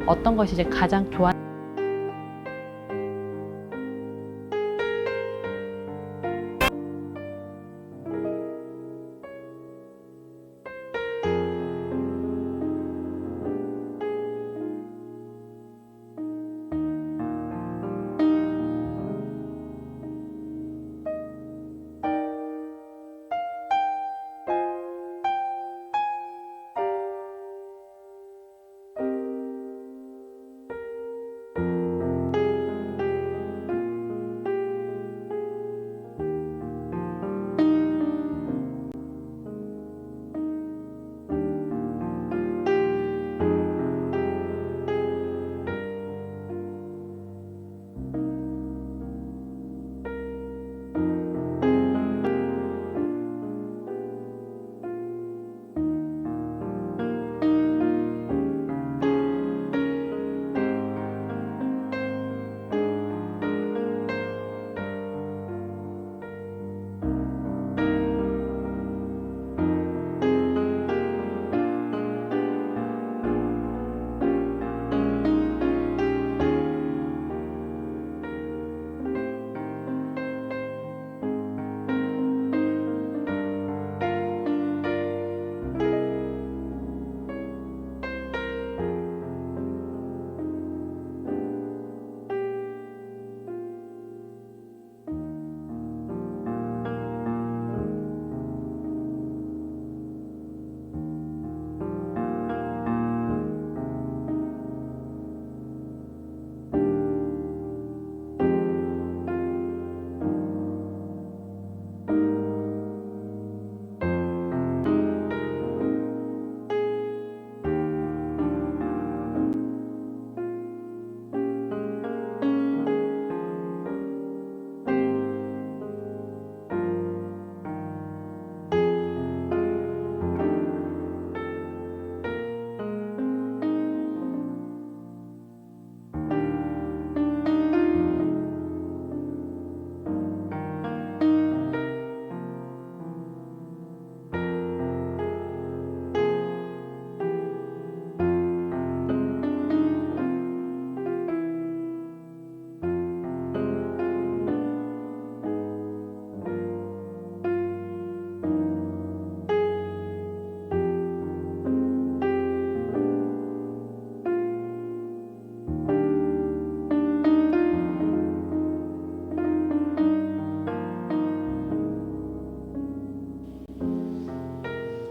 어떤 것이 이제 가장 좋아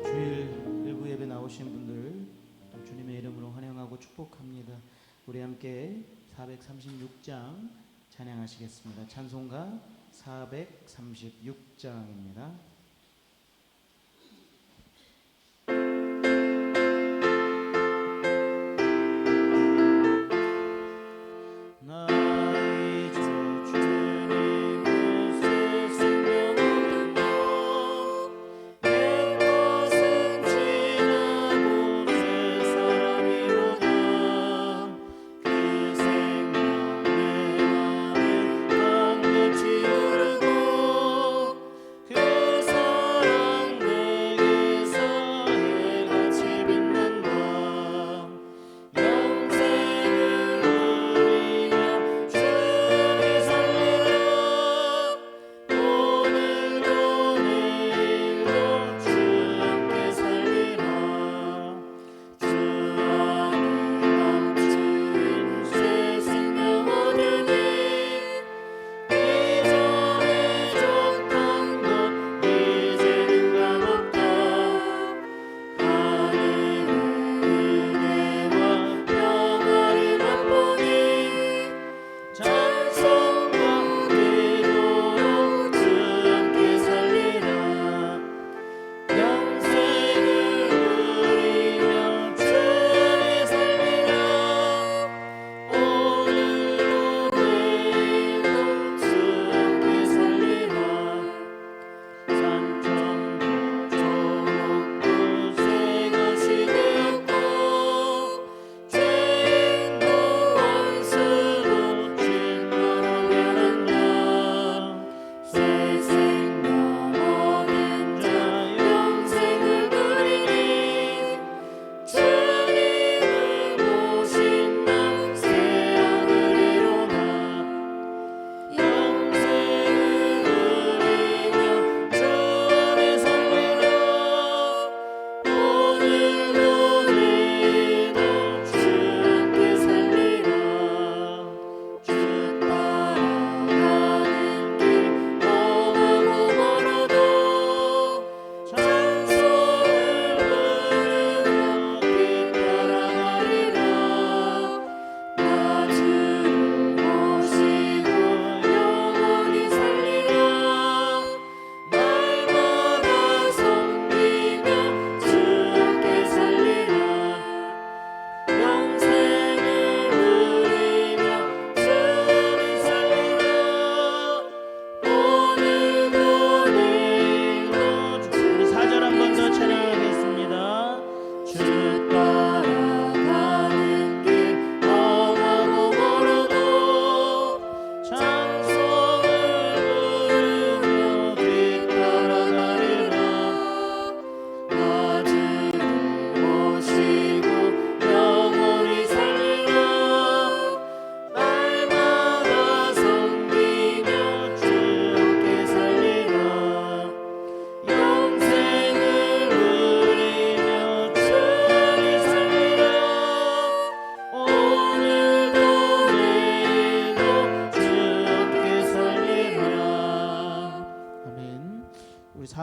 주일 일부 예배 나오신 분들 또 주님의 이름으로 환영하고 축복합니다. 우리 함께 436장 찬양하시겠습니다. 찬송가 436장입니다. 그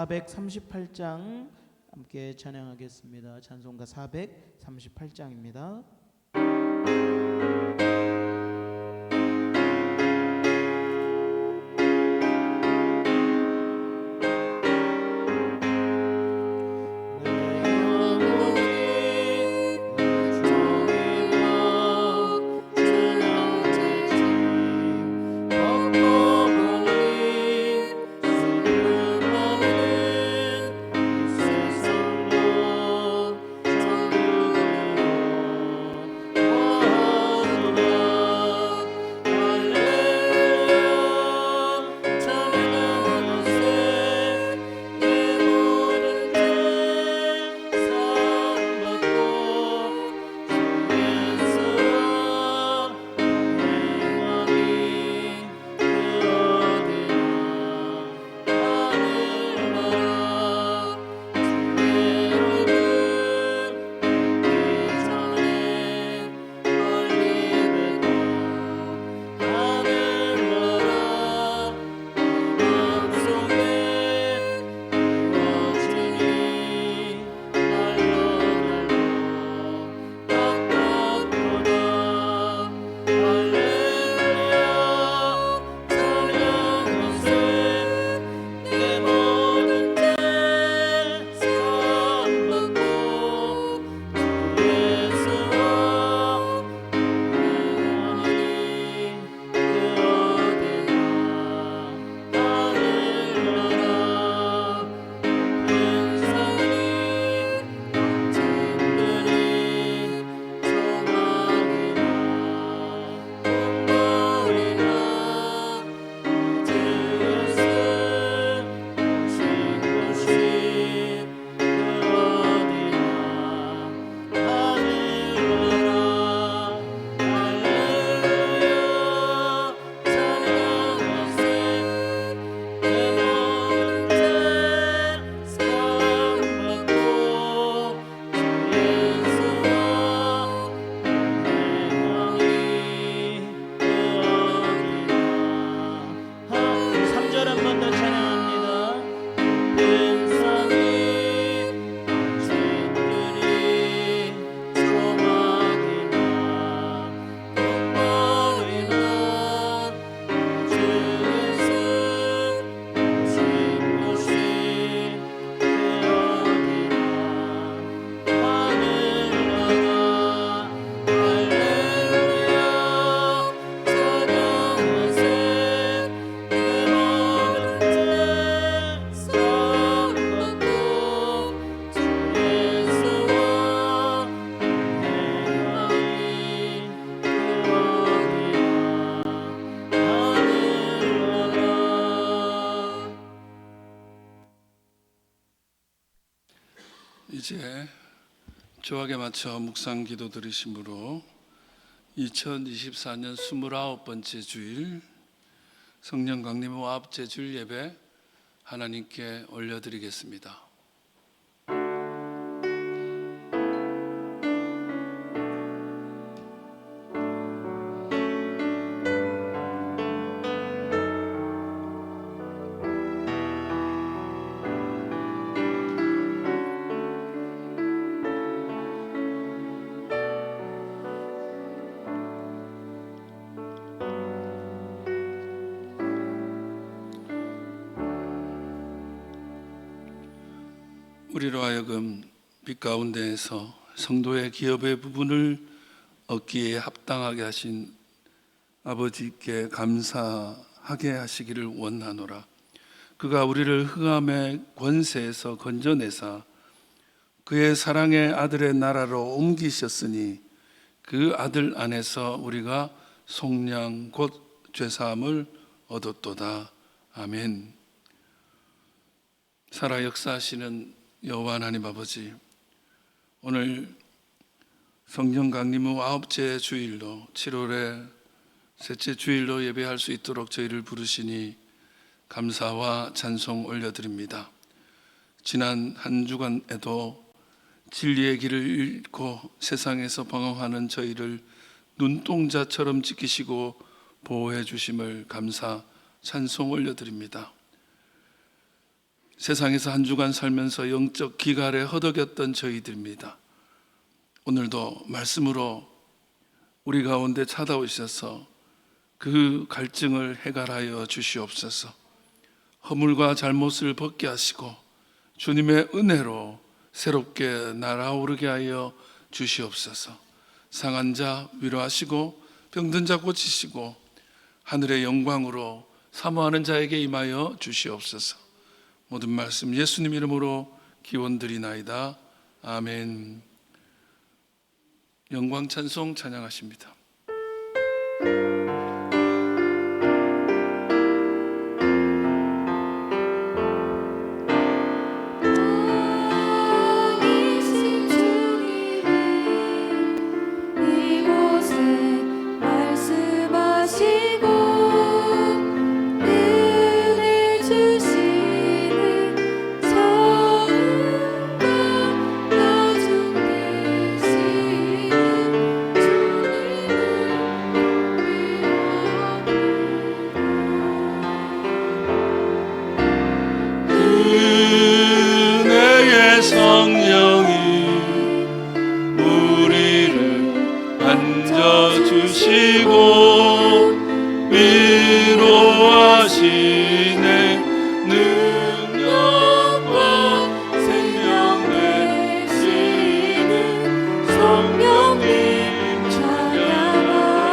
438장 함께 찬양하겠습니다. 찬송가 438장입니다. 이제 조학에 맞춰 묵상 기도 드리심으로 2024년 29번째 주일 성령 강림 후 9째 주일 예배 하나님께 올려드리겠습니다. 우리로 하여금 빛 가운데에서 성도의 기업의 부분을 얻기에 합당하게 하신 아버지께 감사하게 하시기를 원하노라. 그가 우리를 흑암의 권세에서 건져내사 그의 사랑의 아들의 나라로 옮기셨으니 그 아들 안에서 우리가 속량 곧 죄사함을 얻었도다. 아멘. 살아 역사하시는 여호와 하나님 아버지, 오늘 성령 강림 후 9째 주일로 7월의 셋째 주일로 예배할 수 있도록 저희를 부르시니 감사와 찬송 올려드립니다. 지난 한 주간에도 진리의 길을 잃고 세상에서 방황하는 저희를 눈동자처럼 지키시고 보호해 주심을 감사 찬송 올려드립니다. 세상에서 한 주간 살면서 영적 기갈에 허덕였던 저희들입니다. 오늘도 말씀으로 우리 가운데 찾아오셔서 그 갈증을 해결하여 주시옵소서. 허물과 잘못을 벗게 하시고 주님의 은혜로 새롭게 날아오르게 하여 주시옵소서. 상한 자 위로하시고 병든 자 고치시고 하늘의 영광으로 사모하는 자에게 임하여 주시옵소서. 모든 말씀 예수님 이름으로 기원드리나이다. 아멘. 영광 찬송 찬양하십니다. 은혜의 성령이 우리를 만져주시고 위로하시네. 능력과 생명 되시는 성령님 찬양합니다.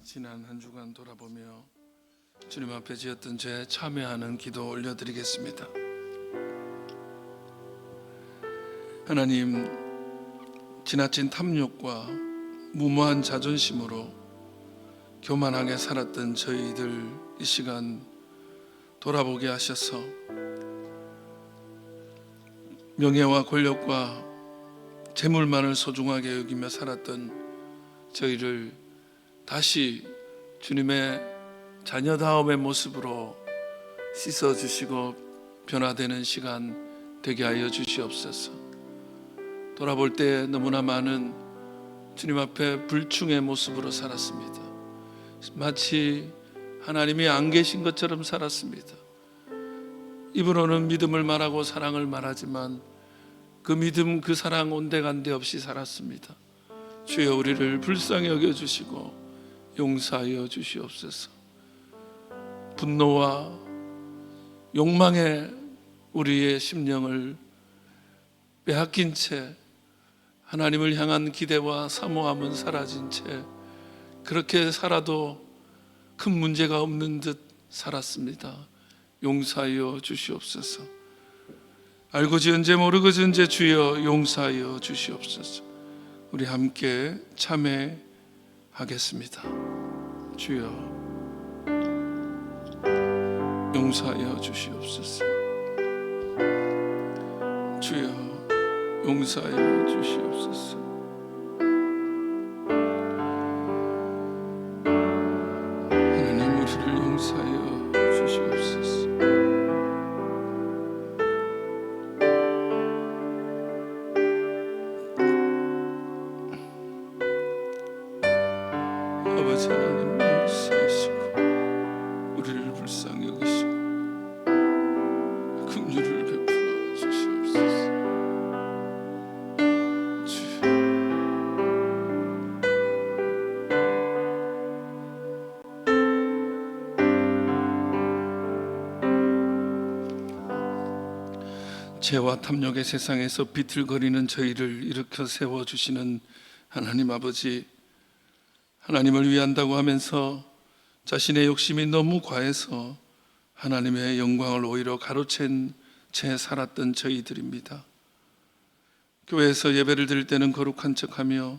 지난 한 주간 돌아보며 주님 앞에 지었던 죄 참회하는 기도 올려드리겠습니다. 하나님, 지나친 탐욕과 무모한 자존심으로 교만하게 살았던 저희들 이 시간 돌아보게 하셔서 명예와 권력과 재물만을 소중하게 여기며 살았던 저희를 다시 주님의 자녀다움의 모습으로 씻어주시고 변화되는 시간 되게 하여 주시옵소서. 돌아볼 때 너무나 많은 주님 앞에 불충의 모습으로 살았습니다. 마치 하나님이 안 계신 것처럼 살았습니다. 입으로는 믿음을 말하고 사랑을 말하지만 그 믿음, 그 사랑 온데간데 없이 살았습니다. 주여, 우리를 불쌍히 여겨주시고 용서하여 주시옵소서. 분노와 욕망에 우리의 심령을 빼앗긴 채 하나님을 향한 기대와 사모함은 사라진 채 그렇게 살아도 큰 문제가 없는 듯 살았습니다. 용서하여 주시옵소서. 알고 지은 죄 모르고 지은 죄 주여 용서하여 주시옵소서. 우리 함께 참회하겠습니다. 주여 용서하여 주시옵소서. 주여 용서하여 주시옵소서. 하나님, 우리를 용서하여 주시옵소서. 아버지 하나님, 용서하시고 우리를 불쌍히 여기시고 긍휼을 베풀어 주시옵소서. 주여 죄와 탐욕의 세상에서 비틀거리는 저희를 일으켜 세워주시는 하나님 아버지, 하나님을 위한다고 하면서 자신의 욕심이 너무 과해서 하나님의 영광을 오히려 가로챈 채 살았던 저희들입니다. 교회에서 예배를 드릴 때는 거룩한 척하며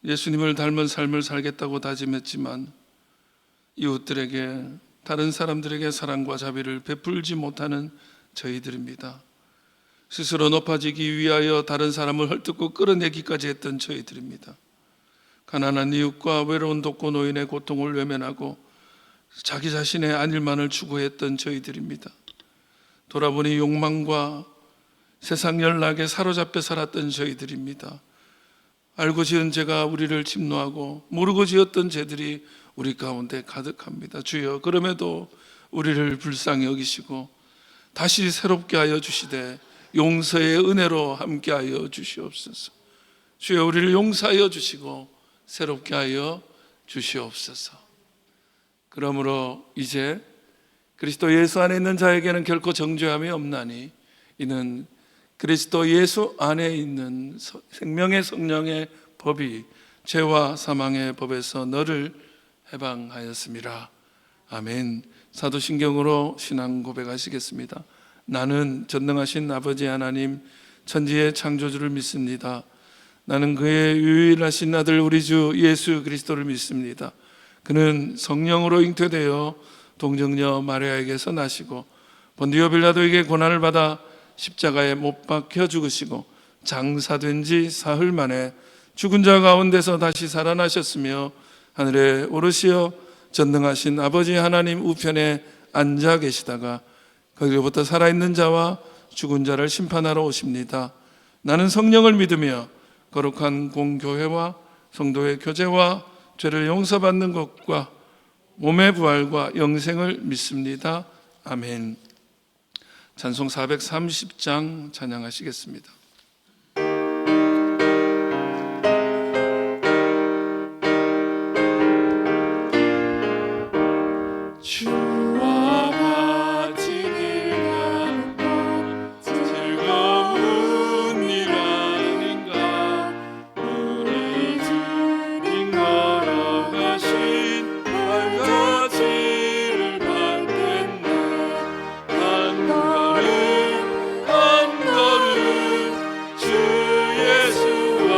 예수님을 닮은 삶을 살겠다고 다짐했지만 이웃들에게, 다른 사람들에게 사랑과 자비를 베풀지 못하는 저희들입니다. 스스로 높아지기 위하여 다른 사람을 헐뜯고 끌어내기까지 했던 저희들입니다. 가난한 이웃과 외로운 독거 노인의 고통을 외면하고 자기 자신의 안일만을 추구했던 저희들입니다. 돌아보니 욕망과 세상 연락에 사로잡혀 살았던 저희들입니다. 알고 지은 죄가 우리를 침노하고 모르고 지었던 죄들이 우리 가운데 가득합니다. 주여, 그럼에도 우리를 불쌍히 여기시고 다시 새롭게 하여 주시되 용서의 은혜로 함께하여 주시옵소서. 주여, 우리를 용서하여 주시고 새롭게 하여 주시옵소서. 그러므로 이제 그리스도 예수 안에 있는 자에게는 결코 정죄함이 없나니 이는 그리스도 예수 안에 있는 생명의 성령의 법이 죄와 사망의 법에서 너를 해방하였습니다. 아멘. 사도신경으로 신앙 고백하시겠습니다. 나는 전능하신 아버지 하나님 천지의 창조주를 믿습니다. 나는 그의 유일하신 아들 우리 주 예수 그리스도를 믿습니다. 그는 성령으로 잉태되어 동정녀 마리아에게서 나시고 본디오 빌라도에게 고난을 받아 십자가에 못 박혀 죽으시고 장사된 지 사흘 만에 죽은 자 가운데서 다시 살아나셨으며 하늘에 오르시어 전능하신 아버지 하나님 우편에 앉아 계시다가 거기로부터 살아있는 자와 죽은 자를 심판하러 오십니다. 나는 성령을 믿으며 거룩한 공교회와 성도의 교제와 죄를 용서받는 것과 몸의 부활과 영생을 믿습니다. 아멘. 찬송 430장 찬양하시겠습니다. 주와 같이 길 가는 것 즐거운 일 아닌가. 우리 주님 걸어가신 발자취를 밟겠네. 한 걸음 한 걸음 주 예수와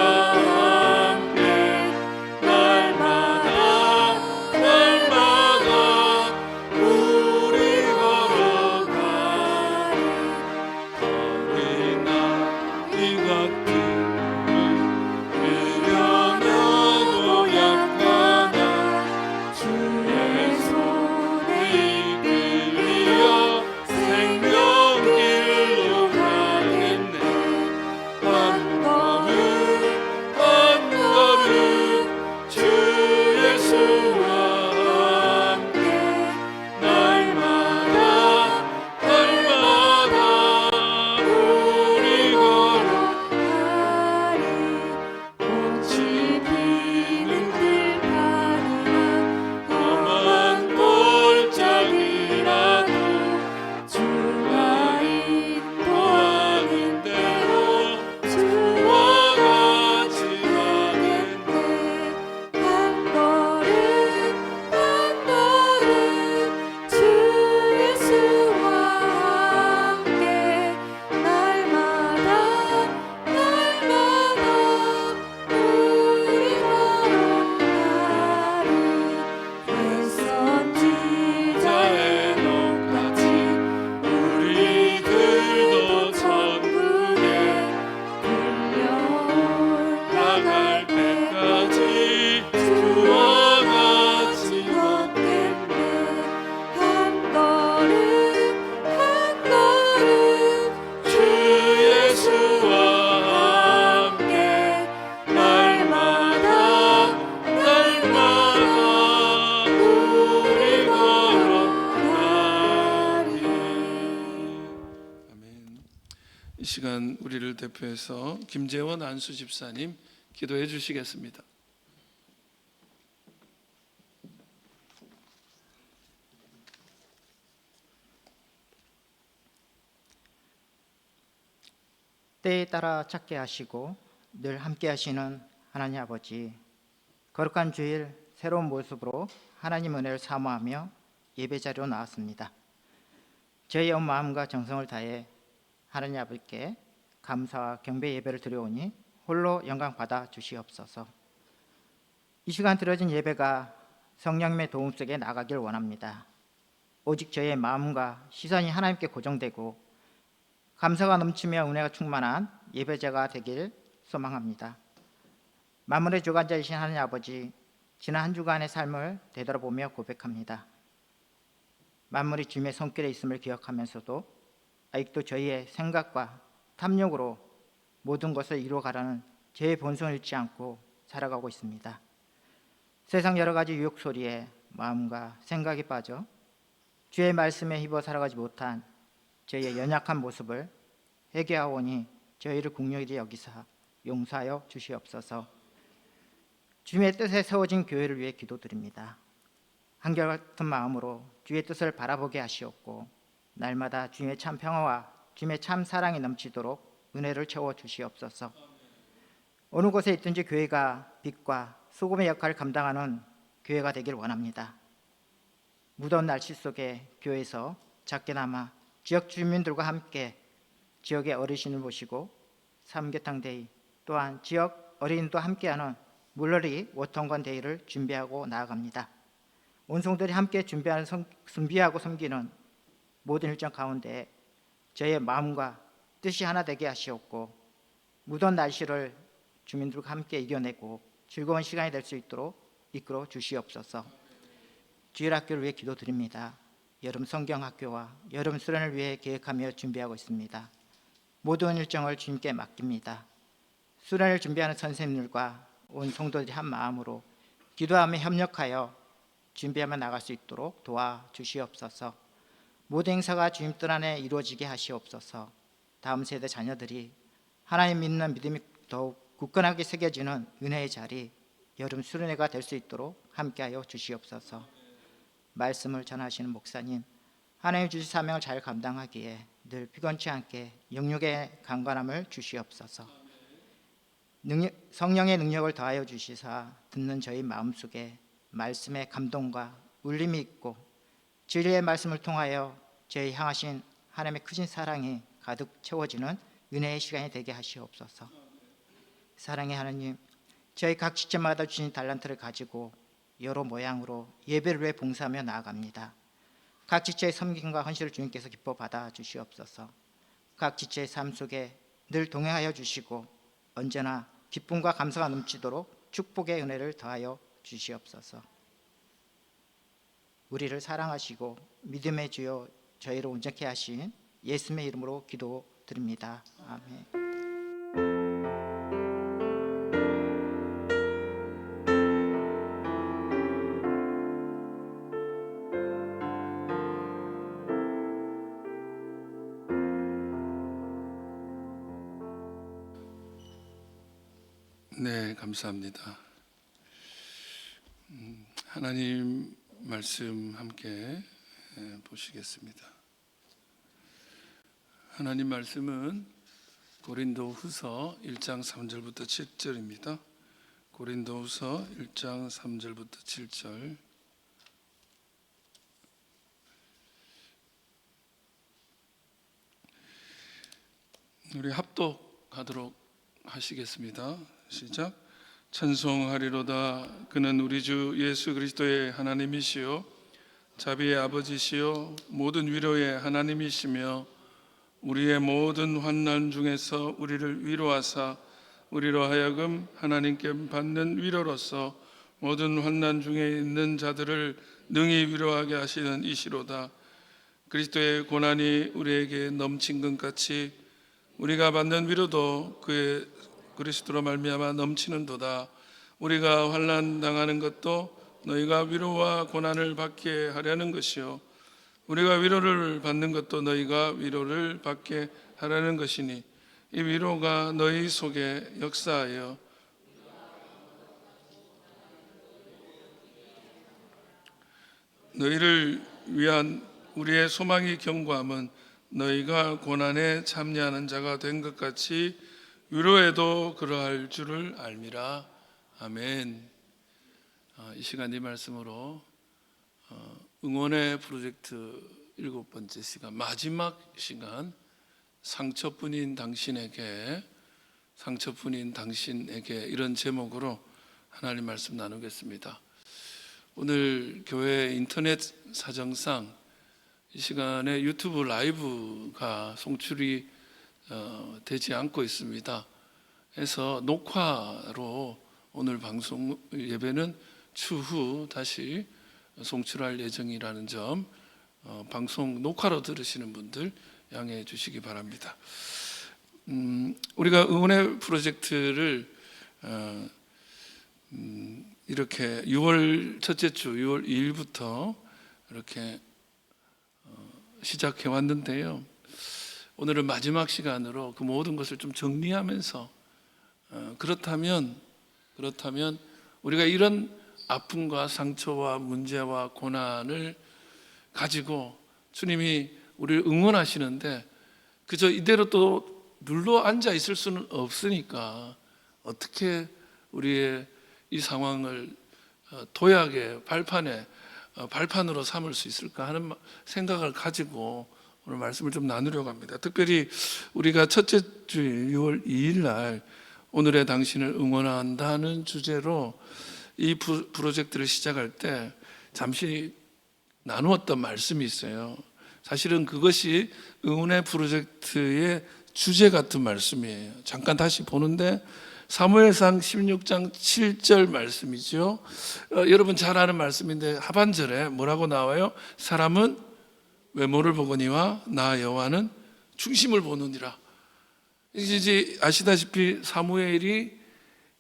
함께 날마다 우리 걸어가리. 어린 아이 같은 미련하고 약하나 주의 손에 이끌려 생명길로 가겠네. 한 걸음 한 걸음 주 예수와 함께 날마다 우리 걸어가리. 꽃이 피는 들판이나 험한 골짜기라도 주가 인도하는 대로 주와 같이 가겠네. 한 걸음 한 걸음 주 예수와 함께 날마다 우리 걸어가리. 애써 지자의 높같이 우리들도 천국에 올라갈 때까지 주와 같이 걷겠네. 한 걸음 한 걸음 주 예수와 함께 날마다 우리 걸어가리. 아멘. 이 시간 우리를 대표해서 김재원 안수 집사님 기도해 주시겠습니다. 때에 따라 찾게 하시고 늘 함께 하시는 하나님 아버지, 거룩한 주일 새로운 모습으로 하나님 은혜를 사모하며 예배 자리로 나왔습니다. 저희의 온 마음과 정성을 다해 하나님 아버지께 감사와 경배 예배를 드려오니 홀로 영광 받아 주시옵소서. 이 시간 드려진 예배가 성령님의 도움 속에 나가길 원합니다. 오직 저희의 마음과 시선이 하나님께 고정되고 감사가 넘치며 은혜가 충만한 예배자가 되길 소망합니다. 만물의 주관자이신 하나님 아버지, 지난 한 주간의 삶을 되돌아보며 고백합니다. 만물이 주님의 손길에 있음을 기억하면서도 아직도 저희의 생각과 탐욕으로 모든 것을 이루어가라는 제 본성을 잃지 않고 살아가고 있습니다. 세상 여러 가지 유혹 소리에 마음과 생각이 빠져 주의 말씀에 힘입어 살아가지 못한 저희의 연약한 모습을 회개하오니 저희를 긍휼히 여기사 용서하여 주시옵소서. 주님의 뜻에 세워진 교회를 위해 기도드립니다. 한결같은 마음으로 주의 뜻을 바라보게 하시옵고 날마다 주님의 참 평화와 주님의 참 사랑이 넘치도록 은혜를 채워 주시옵소서. 어느 곳에 있든지 교회가 빛과 소금의 역할을 감당하는 교회가 되길 원합니다. 무더운 날씨 속에 교회에서 작게나마 지역 주민들과 함께 지역의 어르신을 모시고 삼계탕 데이, 또한 지역 어린이도 함께하는 물놀이 워터건 데이를 준비하고 나아갑니다. 온 성도들이 함께 준비하고 섬기는 모든 일정 가운데 저희의 마음과 뜻이 하나 되게 하시옵고 무더운 날씨를 주민들과 함께 이겨내고 즐거운 시간이 될 수 있도록 이끌어 주시옵소서. 주일학교를 위해 기도드립니다. 여름 성경학교와 여름 수련을 위해 계획하며 준비하고 있습니다. 모든 일정을 주님께 맡깁니다. 수련을 준비하는 선생님들과 온 성도들이 한 마음으로 기도하며 협력하여 준비하며 나갈 수 있도록 도와주시옵소서. 모든 행사가 주님 뜻 안에 이루어지게 하시옵소서. 다음 세대 자녀들이 하나님 믿는 믿음이 더욱 굳건하게 새겨지는 은혜의 자리, 여름 수련회가 될 수 있도록 함께하여 주시옵소서. 말씀을 전하시는 목사님, 하나님 주신 사명을 잘 감당하기에 늘 피곤치 않게 영육의 강건함을 주시옵소서. 성령의 능력을 더하여 주시사 듣는 저희 마음속에 말씀의 감동과 울림이 있고 진리의 말씀을 통하여 저희 향하신 하나님의 크신 사랑이 가득 채워지는 은혜의 시간이 되게 하시옵소서. 사랑의 하나님, 저희 각 지체마다 주신 달란트를 가지고 여러 모양으로 예배를 위해 봉사하며 나아갑니다. 각 지체의 섬김과 헌신을 주님께서 기뻐 받아 주시옵소서. 각 지체의 삶 속에 늘 동행하여 주시고 언제나 기쁨과 감사가 넘치도록 축복의 은혜를 더하여 주시옵소서. 우리를 사랑하시고 믿음의 주여 저희를 온전케 하신 예수님의 이름으로 기도드립니다. 아멘. 네, 감사합니다. 하나님 말씀 함께 보시겠습니다. 하나님 말씀은 고린도후서 1장 3절부터 7절입니다. 고린도후서 1장 3절부터 7절. 우리 합독하도록 하시겠습니다. 시작. 찬송하리로다. 그는 우리 주 예수 그리스도의 하나님이시요 자비의 아버지시요 모든 위로의 하나님이시며 우리의 모든 환난 중에서 우리를 위로하사 우리로 하여금 하나님께 받는 위로로서 모든 환난 중에 있는 자들을 능히 위로하게 하시는 이시로다. 그리스도의 고난이 우리에게 넘친 것 같이 우리가 받는 위로도 그의 그리스도로 말미암아 넘치는도다. 우리가 환난 당하는 것도 너희가 위로와 고난을 받게 하려는 것이요 우리가 위로를 받는 것도 너희가 위로를 받게 하려는 것이니 이 위로가 너희 속에 역사하여 너희를 위한 우리의 소망이 견고함은 너희가 고난에 참여하는 자가 된 것 같이 위로에도 그러할 줄을 알미라. 아멘. 이 시간 이 말씀으로 응원의 프로젝트 7번째 시간, 마지막 시간, 상처뿐인 당신에게 이런 제목으로 하나님 말씀 나누겠습니다. 오늘 교회 인터넷 사정상 이 시간에 유튜브 라이브가 송출이 되지 않고 있습니다. 그래서 녹화로 오늘 방송 예배는 추후 다시 송출할 예정이라는 점, 방송 녹화로 들으시는 분들 양해해 주시기 바랍니다. 우리가 응원의 프로젝트를 이렇게 6월 첫째 주 6월 2일부터 이렇게 시작해 왔는데요. 오늘은 마지막 시간으로 그 모든 것을 좀 정리하면서 그렇다면 우리가 이런 아픔과 상처와 문제와 고난을 가지고 주님이 우리를 응원하시는데 그저 이대로 또 눌러 앉아 있을 수는 없으니까 어떻게 우리의 이 상황을 도약의 발판으로 삼을 수 있을까 하는 생각을 가지고 오늘 말씀을 좀 나누려고 합니다. 특별히 우리가 첫째 주일 6월 2일 날 오늘의 당신을 응원한다는 주제로 이 프로젝트를 시작할 때 잠시 나누었던 말씀이 있어요. 사실은 그것이 응원의 프로젝트의 주제 같은 말씀이에요. 잠깐 다시 보는데 사무엘상 16장 7절 말씀이죠. 여러분 잘 아는 말씀인데 하반절에 뭐라고 나와요? 사람은 외모를 보거니와 나 여호와는 중심을 보느니라. 이제 아시다시피 사무엘이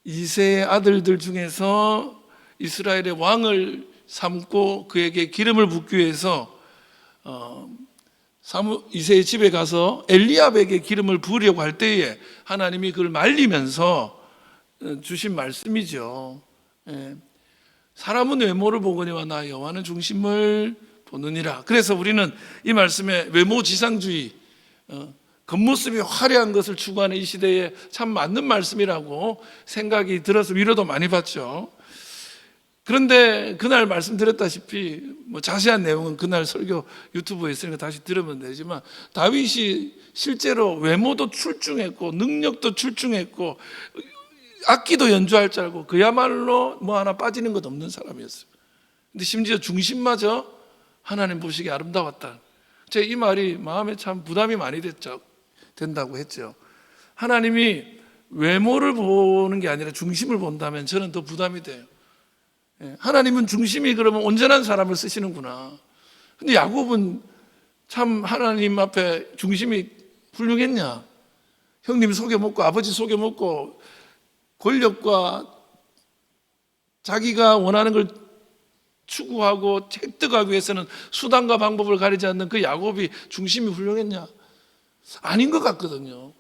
이새의 아들들 중에서 이스라엘의 왕을 삼고 그에게 기름을 붓기 위해서 이새의 집에 가서 엘리압에게 기름을 부으려고 할 때에 하나님이 그걸 말리면서 주신 말씀이죠. 사람은 외모를 보거니와 나 여호와는 중심을 보느니라. 그래서 우리는 이 말씀에 외모지상주의, 겉모습이 화려한 것을 추구하는 이 시대에 참 맞는 말씀이라고 생각이 들어서 위로도 많이 받죠. 그런데 그날 말씀드렸다시피 자세한 내용은 그날 설교 유튜브에 있으니까 다시 들으면 되지만 다윗이 실제로 외모도 출중했고 능력도 출중했고 악기도 연주할 줄 알고 그야말로 뭐 하나 빠지는 것 없는 사람이었어요. 근데 심지어 중심마저 하나님 보시기에 아름다웠다. 제가 이 말이 마음에 참 부담이 많이 된다고 했죠. 하나님이 외모를 보는 게 아니라 중심을 본다면 저는 더 부담이 돼요. 하나님은 중심이 그러면 온전한 사람을 쓰시는구나. 근데 야곱은 참 하나님 앞에 중심이 훌륭했냐? 형님 속여먹고 아버지 속여먹고 권력과 자기가 원하는 걸 추구하고 획득하기 위해서는 수단과 방법을 가리지 않는 그 야곱이 중심이 훌륭했냐? 아닌 것 같거든요.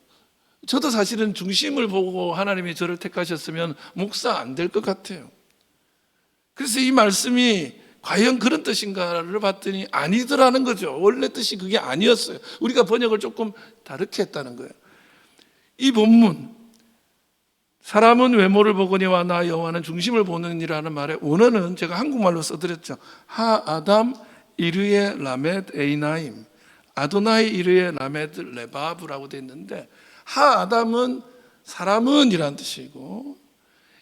저도 사실은 중심을 보고 하나님이 저를 택하셨으면 목사 안 될 것 같아요. 그래서 이 말씀이 과연 그런 뜻인가를 봤더니 아니더라는 거죠. 원래 뜻이 그게 아니었어요. 우리가 번역을 조금 다르게 했다는 거예요. 이 본문 사람은 외모를 보거니와 나 여호와는 중심을 보느니라는 말의 원어는 제가 한국말로 써드렸죠. 하아담 이르의 라멧 에이나임, 아도나이 이르의 라멧 레바브라고 되어 있는데 하아담은 사람은 이라는 뜻이고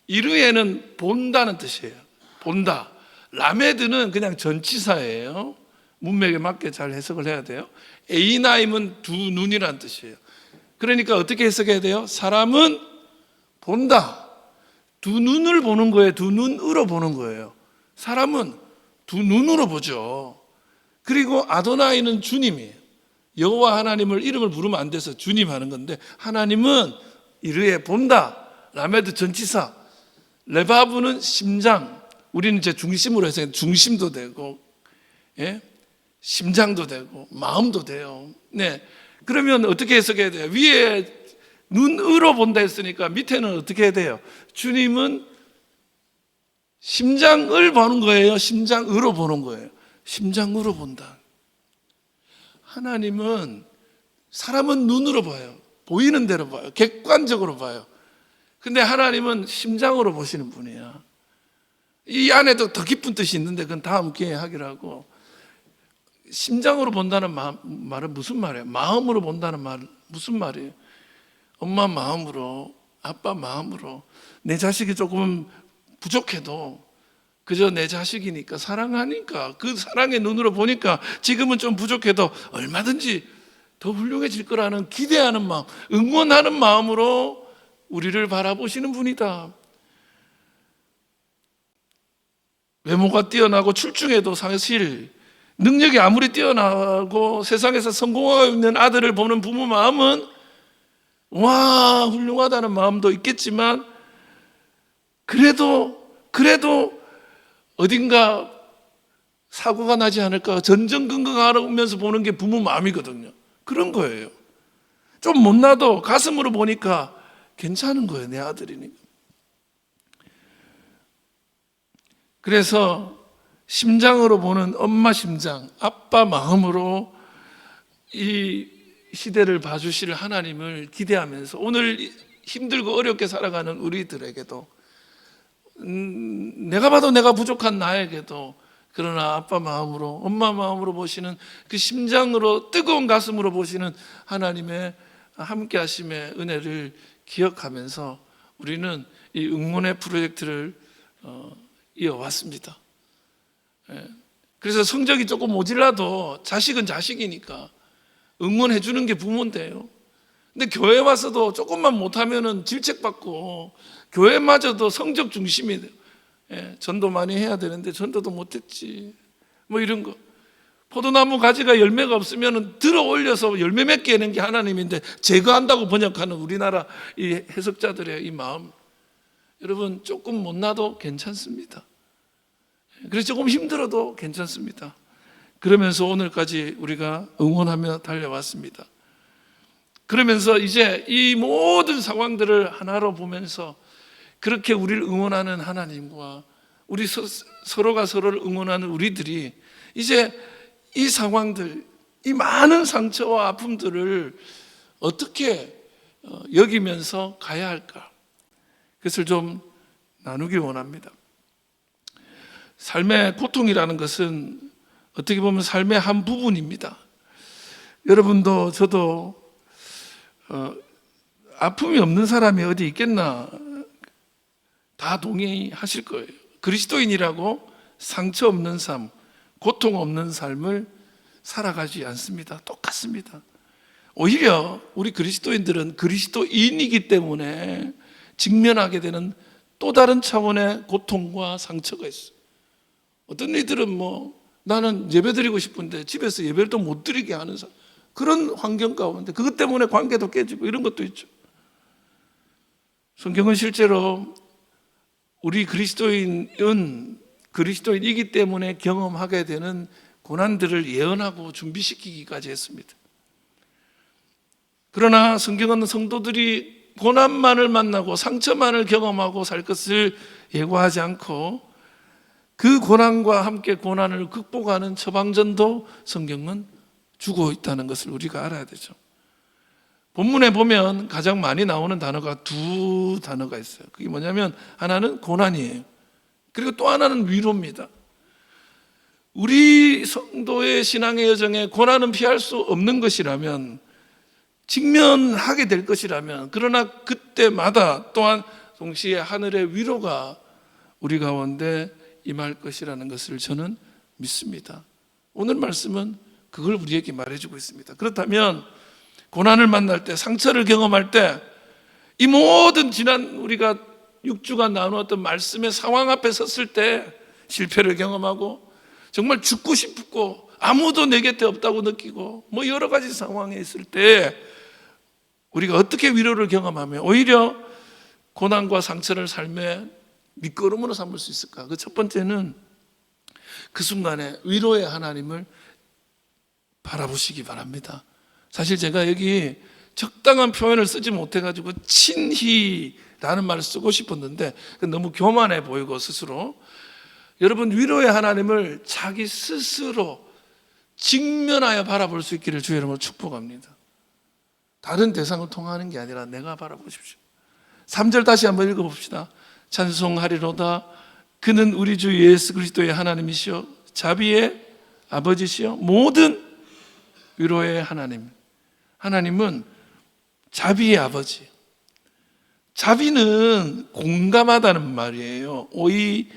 이르에는 본다는 뜻이에요. 본다. 라메드는 그냥 전치사예요. 문맥에 맞게 잘 해석을 해야 돼요. 에이나임은 두 눈이라는 뜻이에요. 그러니까 어떻게 해석해야 돼요? 사람은 본다. 두 눈을 보는 거예요. 두 눈으로 보는 거예요. 사람은 두 눈으로 보죠. 그리고 아도나이는 주님이에요. 여호와 하나님을 이름을 부르면 안 돼서 주님 하는 건데 하나님은 이르에 본다. 라메드 전치사. 레바브는 심장. 우리는 이제 중심으로 해서 중심도 되고, 심장도 되고, 마음도 돼요. 네. 그러면 어떻게 해석해야 돼요? 위에 눈으로 본다 했으니까 밑에는 어떻게 해야 돼요? 주님은 심장을 보는 거예요? 심장으로 보는 거예요? 심장으로 본다. 하나님은 사람은 눈으로 봐요. 보이는 대로 봐요. 객관적으로 봐요. 근데 하나님은 심장으로 보시는 분이야. 이 안에도 더 깊은 뜻이 있는데 그건 다음 기회에 하기로 하고, 심장으로 본다는 말은 무슨 말이에요? 마음으로 본다는 말은 무슨 말이에요? 엄마 마음으로, 아빠 마음으로 내 자식이 조금 부족해도 그저 내 자식이니까, 사랑하니까, 그 사랑의 눈으로 보니까 지금은 좀 부족해도 얼마든지 더 훌륭해질 거라는 기대하는 마음, 응원하는 마음으로 우리를 바라보시는 분이다. 외모가 뛰어나고 출중해도 사실 능력이 아무리 뛰어나고 세상에서 성공하고 있는 아들을 보는 부모 마음은 와, 훌륭하다는 마음도 있겠지만, 그래도 어딘가 사고가 나지 않을까 전전긍긍하면서 보는 게 부모 마음이거든요. 그런 거예요. 좀 못나도 가슴으로 보니까 괜찮은 거예요. 내 아들이니까. 그래서 심장으로 보는 엄마 심장, 아빠 마음으로 이 시대를 봐주실 하나님을 기대하면서 오늘 힘들고 어렵게 살아가는 우리들에게도, 내가 봐도 내가 부족한 나에게도, 그러나 아빠 마음으로, 엄마 마음으로 보시는 그 심장으로, 뜨거운 가슴으로 보시는 하나님의 함께 하심의 은혜를 기억하면서 우리는 이 응원의 프로젝트를 이어왔습니다. 그래서 성적이 조금 모질라도 자식은 자식이니까 응원해 주는 게 부모인데요. 근데 교회 와서도 조금만 못하면은 질책받고, 교회마저도 성적 중심이 돼요. 전도 많이 해야 되는데 전도도 못했지, 뭐 이런 거. 포도나무 가지가 열매가 없으면 들어 올려서 열매 맺게 하는 게 하나님인데 제거한다고 번역하는 우리나라 이 해석자들의 이 마음. 여러분, 조금 못나도 괜찮습니다. 그래서 조금 힘들어도 괜찮습니다. 그러면서 오늘까지 우리가 응원하며 달려왔습니다. 그러면서 이제 이 모든 상황들을 하나로 보면서 그렇게 우리를 응원하는 하나님과 우리 서로가 서로를 응원하는 우리들이 이제 이 상황들, 이 많은 상처와 아픔들을 어떻게 여기면서 가야 할까? 그것을 좀 나누기 원합니다. 삶의 고통이라는 것은 어떻게 보면 삶의 한 부분입니다. 여러분도 저도 아픔이 없는 사람이 어디 있겠나, 다 동의하실 거예요. 그리스도인이라고 상처 없는 삶, 고통 없는 삶을 살아가지 않습니다. 똑같습니다. 오히려 우리 그리스도인들은 그리스도인이기 때문에 직면하게 되는 또 다른 차원의 고통과 상처가 있어요. 어떤 이들은 나는 예배 드리고 싶은데 집에서 예배를 또 못 드리게 하는 그런 환경 가운데 그것 때문에 관계도 깨지고 이런 것도 있죠. 성경은 실제로 우리 그리스도인이기 때문에 경험하게 되는 고난들을 예언하고 준비시키기까지 했습니다. 그러나 성경은 성도들이 고난만을 만나고 상처만을 경험하고 살 것을 예고하지 않고 그 고난과 함께 고난을 극복하는 처방전도 성경은 주고 있다는 것을 우리가 알아야 되죠. 본문에 보면 가장 많이 나오는 단어가 두 단어가 있어요. 그게 뭐냐면 하나는 고난이에요. 그리고 또 하나는 위로입니다. 우리 성도의 신앙의 여정에 고난은 피할 수 없는 것이라면, 직면하게 될 것이라면, 그러나 그때마다 또한 동시에 하늘의 위로가 우리 가운데 임할 것이라는 것을 저는 믿습니다. 오늘 말씀은 그걸 우리에게 말해주고 있습니다. 그렇다면 고난을 만날 때, 상처를 경험할 때, 이 모든 지난 우리가 6주간 나누었던 말씀의 상황 앞에 섰을 때 실패를 경험하고 정말 죽고 싶고 아무도 내 곁에 없다고 느끼고 여러 가지 상황에 있을 때 우리가 어떻게 위로를 경험하며 오히려 고난과 상처를 삶의 밑거름으로 삼을 수 있을까? 그 첫 번째는 그 순간에 위로의 하나님을 바라보시기 바랍니다. 사실 제가 여기 적당한 표현을 쓰지 못해가지고 친히라는 말을 쓰고 싶었는데 너무 교만해 보이고 스스로, 여러분 위로의 하나님을 자기 스스로 직면하여 바라볼 수 있기를 주의 이름으로 축복합니다. 다른 대상을 통하는 게 아니라 내가 바라보십시오. 3절 다시 한번 읽어봅시다. 찬송하리로다. 그는 우리 주 예수 그리스도의 하나님이시여 자비의 아버지시여 모든 위로의 하나님. 하나님은 자비의 아버지. 자비는 공감하다는 말이에요. 오이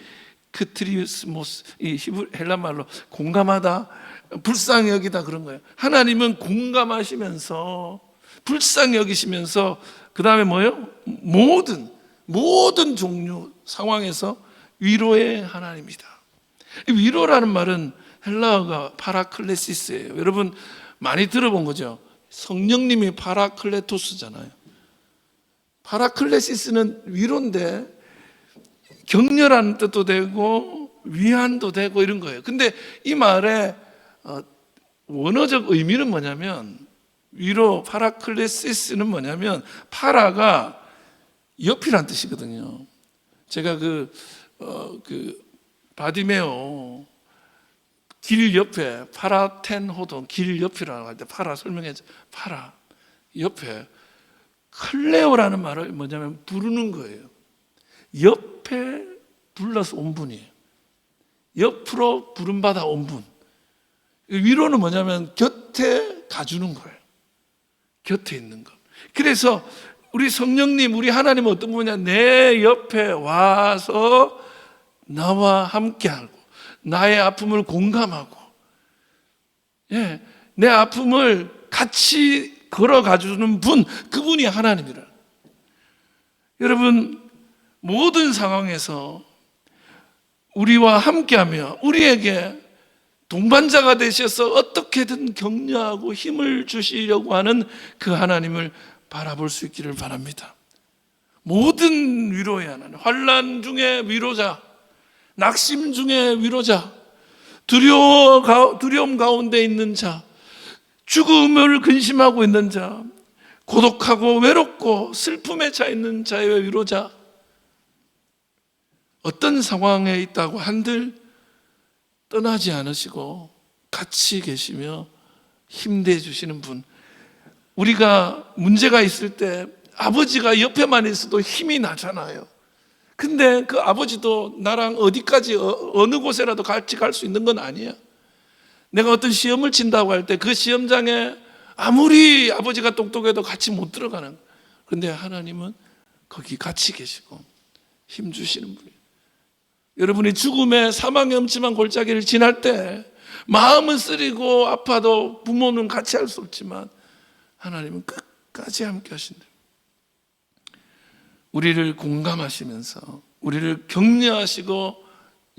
크트리스모스, 이 히브리 헬라 말로 공감하다, 불쌍히 여기다 그런 거예요. 하나님은 공감하시면서 불쌍히 여기시면서 그 다음에 뭐예요? 모든 종류 상황에서 위로의 하나님이다. 위로라는 말은 헬라어가 파라클레시스예요. 여러분 많이 들어본 거죠? 성령님이 파라클레토스잖아요. 파라클레시스는 위로인데 격려라는 뜻도 되고 위안도 되고 이런 거예요. 근데 이 말의 원어적 의미는 뭐냐면, 위로 파라클레시스는 뭐냐면 파라가 옆이란 뜻이거든요. 제가 그 바디메오 길 옆에 파라텐호돈 길 옆이라고 할 때 파라 설명했죠. 파라 옆에 클레오라는 말을 뭐냐면 부르는 거예요. 옆에 불러서 온 분이에요. 옆으로 부름받아 온 분. 위로는 뭐냐면 곁에 가주는 거예요. 곁에 있는 것. 그래서 우리 성령님, 우리 하나님은 어떤 분이냐? 내 옆에 와서 나와 함께하고 나의 아픔을 공감하고, 예, 내 아픔을 같이 걸어가주는 분, 그분이 하나님이라. 여러분, 모든 상황에서 우리와 함께하며 우리에게 동반자가 되셔서 어떻게든 격려하고 힘을 주시려고 하는 그 하나님을 바라볼 수 있기를 바랍니다. 모든 위로의 하나님, 환난 중에 위로자, 낙심 중에 위로자, 두려움 가운데 있는 자, 죽음을 근심하고 있는 자, 고독하고 외롭고 슬픔에 차 있는 자의 위로자, 어떤 상황에 있다고 한들 떠나지 않으시고 같이 계시며 힘내 주시는 분. 우리가 문제가 있을 때 아버지가 옆에만 있어도 힘이 나잖아요. 근데 그 아버지도 나랑 어디까지 어느 곳에라도 같이 갈 수 있는 건 아니야. 내가 어떤 시험을 친다고 할 때 그 시험장에 아무리 아버지가 똑똑해도 같이 못 들어가는 거예요. 그런데 하나님은 거기 같이 계시고 힘 주시는 분이에요. 여러분이 죽음의 사망의 음침한 골짜기를 지날 때 마음은 쓰리고 아파도 부모는 같이 할 수 없지만 하나님은 끝까지 함께 하신다. 우리를 공감하시면서 우리를 격려하시고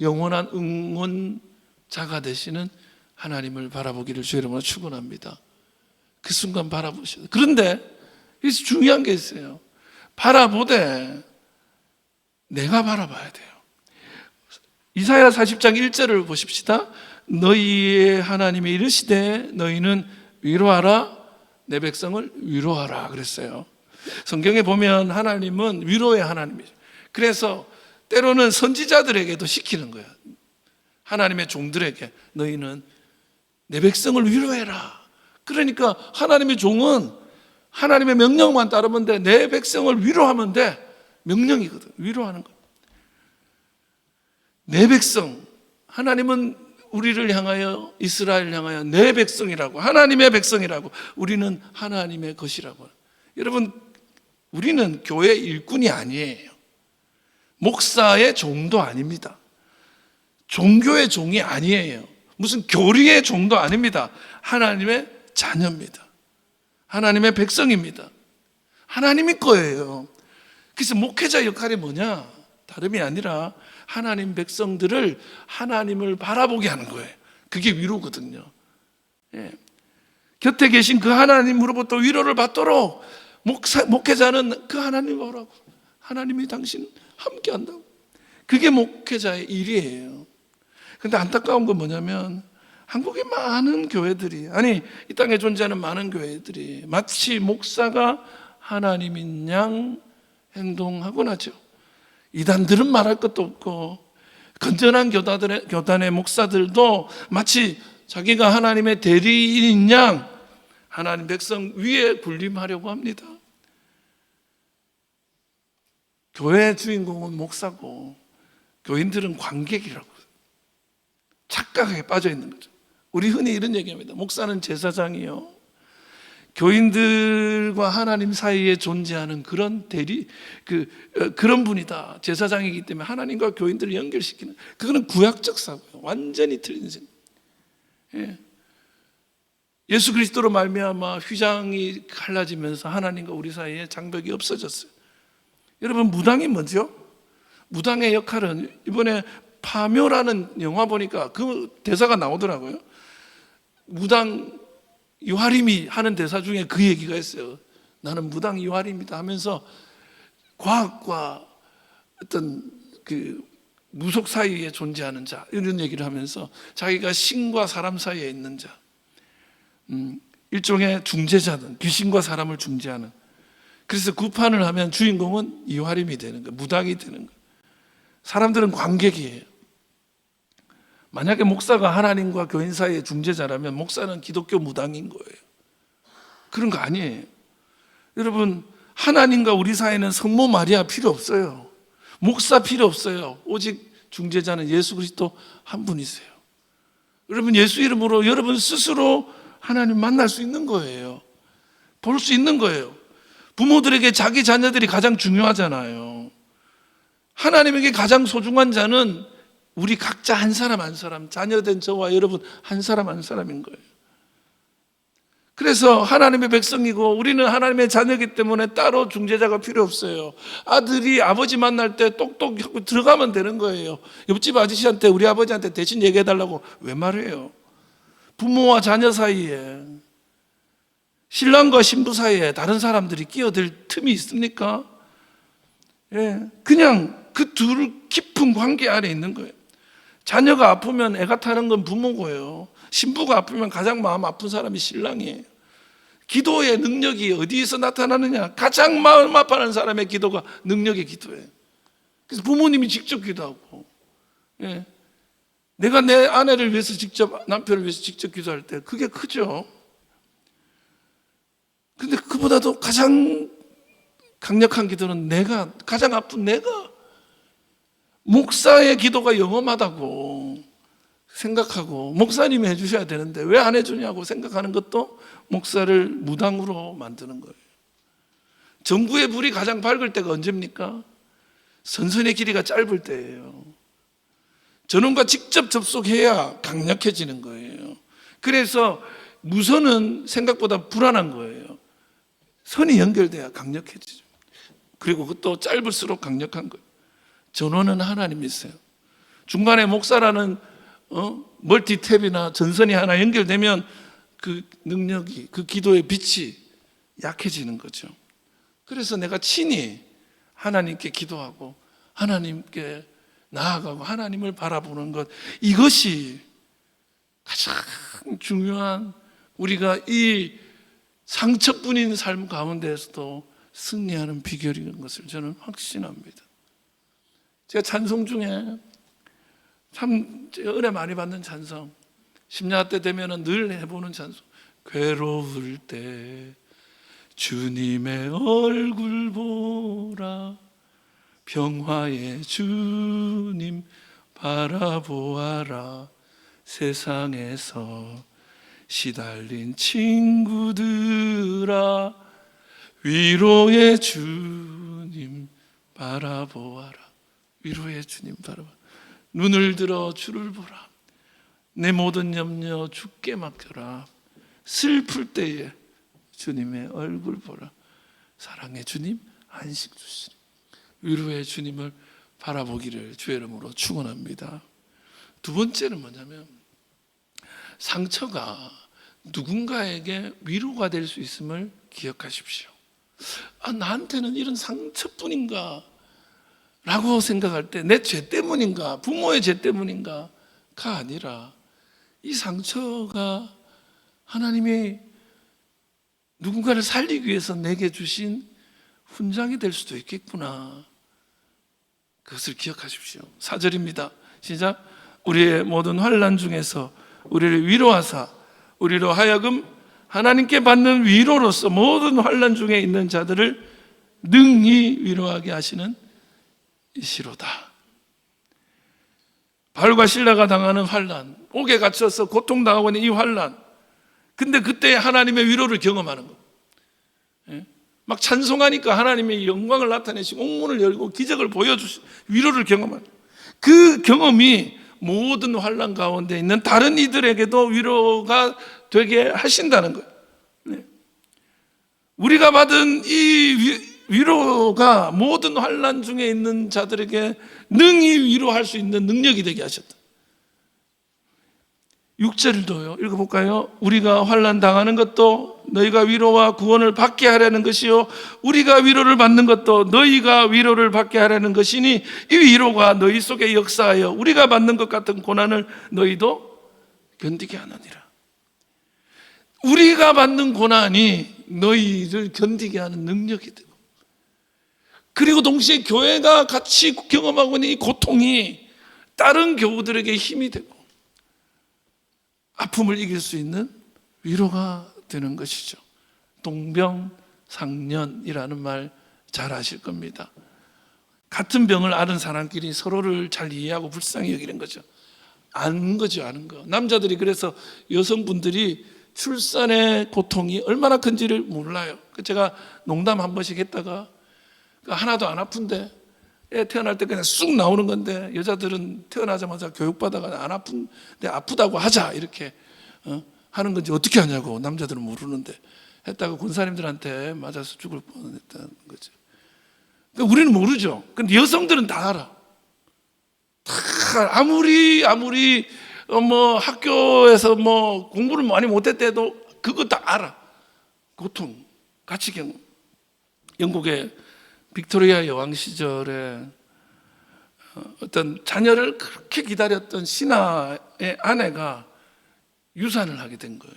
영원한 응원자가 되시는 하나님을 바라보기를 주의 이름으로 축원합니다. 그 순간 바라보셔야. 그런데 여기서 중요한 게 있어요. 바라보되 내가 바라봐야 돼요. 이사야 40장 1절을 보십시다. 너희의 하나님이 이르시되 너희는 위로하라, 내 백성을 위로하라 그랬어요. 성경에 보면 하나님은 위로의 하나님이죠. 그래서 때로는 선지자들에게도 시키는 거예요. 하나님의 종들에게 너희는 내 백성을 위로해라. 그러니까 하나님의 종은 하나님의 명령만 따르면 돼. 내 백성을 위로하면 돼. 명령이거든. 위로하는 거. 내 백성, 하나님은 우리를 향하여, 이스라엘을 향하여 내 백성이라고, 하나님의 백성이라고, 우리는 하나님의 것이라고. 여러분, 우리는 교회 일꾼이 아니에요. 목사의 종도 아닙니다. 종교의 종이 아니에요. 무슨 교리의 종도 아닙니다. 하나님의 자녀입니다. 하나님의 백성입니다. 하나님의 거예요. 그래서 목회자 역할이 뭐냐? 다름이 아니라 하나님 백성들을 하나님을 바라보게 하는 거예요. 그게 위로거든요. 예. 곁에 계신 그 하나님으로부터 위로를 받도록 목회자는 그 하나님을 보라고, 하나님이 당신 함께 한다고. 그게 목회자의 일이에요. 그런데 안타까운 건 뭐냐면 한국의 많은 교회들이, 아니 이 땅에 존재하는 많은 교회들이 마치 목사가 하나님인 양 행동하곤 하죠. 이단들은 말할 것도 없고 건전한 교단의 목사들도 마치 자기가 하나님의 대리인인 양 하나님 백성 위에 군림하려고 합니다. 교회의 주인공은 목사고 교인들은 관객이라고 착각에 빠져 있는 거죠. 우리 흔히 이런 얘기합니다. 목사는 제사장이요, 교인들과 하나님 사이에 존재하는 그런 그런 분이다. 제사장이기 때문에 하나님과 교인들을 연결시키는, 그거는 구약적 사고예요. 완전히 틀린 생각. 예. 예수 그리스도로 말미암아 휘장이 갈라지면서 하나님과 우리 사이에 장벽이 없어졌어요. 여러분, 무당이 뭐죠? 무당의 역할은, 이번에 파묘라는 영화 보니까 그 대사가 나오더라고요. 무당 유하림이 하는 대사 중에 그 얘기가 있어요. 나는 무당 유하림이다 하면서 과학과 어떤 그 무속 사이에 존재하는 자, 이런 얘기를 하면서 자기가 신과 사람 사이에 있는 자, 일종의 중재자든, 귀신과 사람을 중재하는. 그래서 구판을 하면 주인공은 이화림이 되는 거예요. 무당이 되는 거예요. 사람들은 관객이에요. 만약에 목사가 하나님과 교인 사이의 중재자라면 목사는 기독교 무당인 거예요. 그런 거 아니에요. 여러분, 하나님과 우리 사이에는 성모 마리아 필요 없어요. 목사 필요 없어요. 오직 중재자는 예수 그리스도 한 분이세요. 여러분, 예수 이름으로 여러분 스스로 하나님 만날 수 있는 거예요. 볼 수 있는 거예요. 부모들에게 자기 자녀들이 가장 중요하잖아요. 하나님에게 가장 소중한 자는 우리 각자 한 사람 한 사람, 자녀된 저와 여러분 한 사람 한 사람인 거예요. 그래서 하나님의 백성이고 우리는 하나님의 자녀이기 때문에 따로 중재자가 필요 없어요. 아들이 아버지 만날 때 똑똑 하고 들어가면 되는 거예요. 옆집 아저씨한테 우리 아버지한테 대신 얘기해달라고 왜 말해요? 부모와 자녀 사이에, 신랑과 신부 사이에 다른 사람들이 끼어들 틈이 있습니까? 예, 그냥 그 둘 깊은 관계 안에 있는 거예요. 자녀가 아프면 애가 타는 건 부모고요. 신부가 아프면 가장 마음 아픈 사람이 신랑이에요. 기도의 능력이 어디에서 나타나느냐? 가장 마음 아파하는 사람의 기도가 능력의 기도예요. 그래서 부모님이 직접 기도하고, 예, 내가 내 아내를 위해서 직접, 남편을 위해서 직접 기도할 때 그게 크죠. 근데 그보다도 가장 강력한 기도는 내가, 가장 아픈 내가, 목사의 기도가 영험하다고 생각하고 목사님이 해주셔야 되는데 왜 안 해주냐고 생각하는 것도 목사를 무당으로 만드는 거예요. 전구의 불이 가장 밝을 때가 언제입니까? 선선의 길이가 짧을 때예요. 저놈과 직접 접속해야 강력해지는 거예요. 그래서 무선은 생각보다 불안한 거예요. 선이 연결돼야 강력해지죠. 그리고 그것도 짧을수록 강력한 거예요. 전원은 하나님이세요. 중간에 목사라는 멀티탭이나 전선이 하나 연결되면 그 능력이, 그 기도의 빛이 약해지는 거죠. 그래서 내가 친히 하나님께 기도하고 하나님께 나아가고 하나님을 바라보는 것, 이것이 가장 중요한, 우리가 이 상처뿐인 삶 가운데에서도 승리하는 비결인 것을 저는 확신합니다. 제가 찬송 중에 참 은혜 많이 받는 찬송, 심야 때 되면 늘 해보는 찬송, 괴로울 때 주님의 얼굴 보라, 평화의 주님 바라보아라, 세상에서 시달린 친구들아 위로의 주님 바라보아라. 위로의 주님 바라봐. 눈을 들어 주를 보라. 내 모든 염려 주께 맡겨라. 슬플 때에 주님의 얼굴 보라. 사랑의 주님 안식 주시리. 위로의 주님을 바라보기를 주의 이름으로 축원합니다. 두 번째는 뭐냐면, 상처가 누군가에게 위로가 될 수 있음을 기억하십시오. 나한테는 이런 상처뿐인가 라고 생각할 때 내 죄 때문인가, 부모의 죄 때문인가가 아니라 이 상처가 하나님이 누군가를 살리기 위해서 내게 주신 훈장이 될 수도 있겠구나. 그것을 기억하십시오. 4절입니다. 시작. 우리의 모든 환난 중에서 우리를 위로하사 우리로 하여금 하나님께 받는 위로로서 모든 환난 중에 있는 자들을 능히 위로하게 하시는 이시로다. 바울과 실라가 당하는 환난, 옥에 갇혀서 고통당하고 있는 이 환난, 근데 그때 하나님의 위로를 경험하는 거. 막 찬송하니까 하나님의 영광을 나타내시고 옥문을 열고 기적을 보여주시고 위로를 경험하는 그 경험이 모든 환난 가운데 있는 다른 이들에게도 위로가 되게 하신다는 거예요. 우리가 받은 이 위로가 모든 환난 중에 있는 자들에게 능히 위로할 수 있는 능력이 되게 하셨다. 6절도요. 읽어볼까요? 우리가 환난 당하는 것도 너희가 위로와 구원을 받게 하려는 것이요 우리가 위로를 받는 것도 너희가 위로를 받게 하려는 것이니 이 위로가 너희 속에 역사하여 우리가 받는 것 같은 고난을 너희도 견디게 하느니라. 우리가 받는 고난이 너희를 견디게 하는 능력이 되고, 그리고 동시에 교회가 같이 경험하고 있는 이 고통이 다른 교우들에게 힘이 되고 아픔을 이길 수 있는 위로가 되는 것이죠. 동병상련이라는 말 잘 아실 겁니다. 같은 병을 앓은 사람끼리 서로를 잘 이해하고 불쌍히 여기는 거죠. 아는 거죠, 아는 거. 남자들이 그래서 여성분들이 출산의 고통이 얼마나 큰지를 몰라요. 제가 농담 한 번씩 했다가 하나도 안 아픈데 애 태어날 때 그냥 쑥 나오는 건데 여자들은 태어나자마자 교육받아가 안 아픈데 아프다고 하자 이렇게 하는 건지 어떻게 하냐고 남자들은 모르는데 했다가 권사님들한테 맞아서 죽을 뻔했다는 거죠. 그러니까 우리는 모르죠. 근데 여성들은 다 알아. 다 아무리 뭐 학교에서 뭐 공부를 많이 못했대도 그거 다 알아. 고통 같이 경험. 영국의 빅토리아 여왕 시절에 어떤 자녀를 그렇게 기다렸던 신하의 아내가 유산을 하게 된 거예요.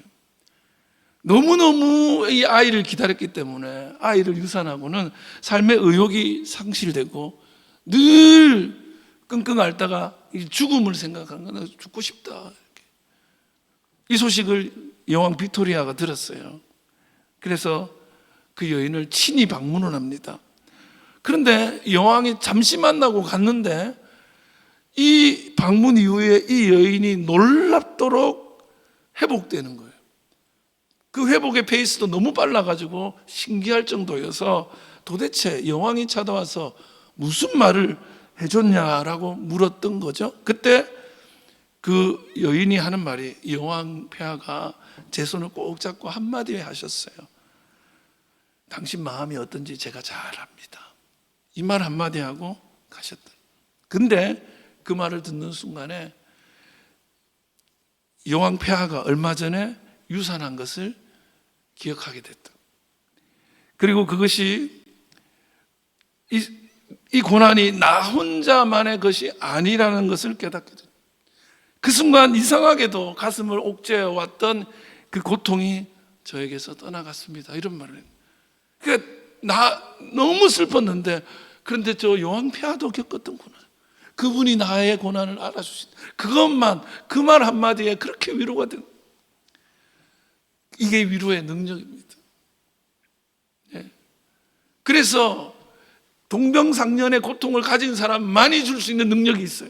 너무너무 이 아이를 기다렸기 때문에 아이를 유산하고는 삶의 의욕이 상실되고 늘 끙끙 앓다가 죽음을 생각하는 거는 죽고 싶다. 이렇게. 이 소식을 여왕 빅토리아가 들었어요. 그래서 그 여인을 친히 방문을 합니다. 그런데 여왕이 잠시 만나고 갔는데 이 방문 이후에 이 여인이 놀랍도록 회복되는 거예요. 그 회복의 페이스도 너무 빨라가지고 신기할 정도여서 도대체 여왕이 찾아와서 무슨 말을 해줬냐라고 물었던 거죠. 그때 그 여인이 하는 말이 여왕 폐하가 제 손을 꼭 잡고 한마디 하셨어요. 당신 마음이 어떤지 제가 잘 압니다. 이 말 한마디 하고 가셨다. 근데 그 말을 듣는 순간에 여왕 폐하가 얼마 전에 유산한 것을 기억하게 됐다. 그리고 그것이 이 고난이 나 혼자만의 것이 아니라는 것을 깨닫게 됐다. 그 순간 이상하게도 가슴을 옥죄어왔던 그 고통이 저에게서 떠나갔습니다. 이런 말을 했어요. 그러니까 나 너무 슬펐는데 그런데 저 여왕 폐하도 겪었던 고난, 그분이 나의 고난을 알아주신 그것만, 그 말 한마디에 그렇게 위로가 된, 이게 위로의 능력입니다. 예. 그래서 동병상련의 고통을 가진 사람만이 줄 수 있는 능력이 있어요.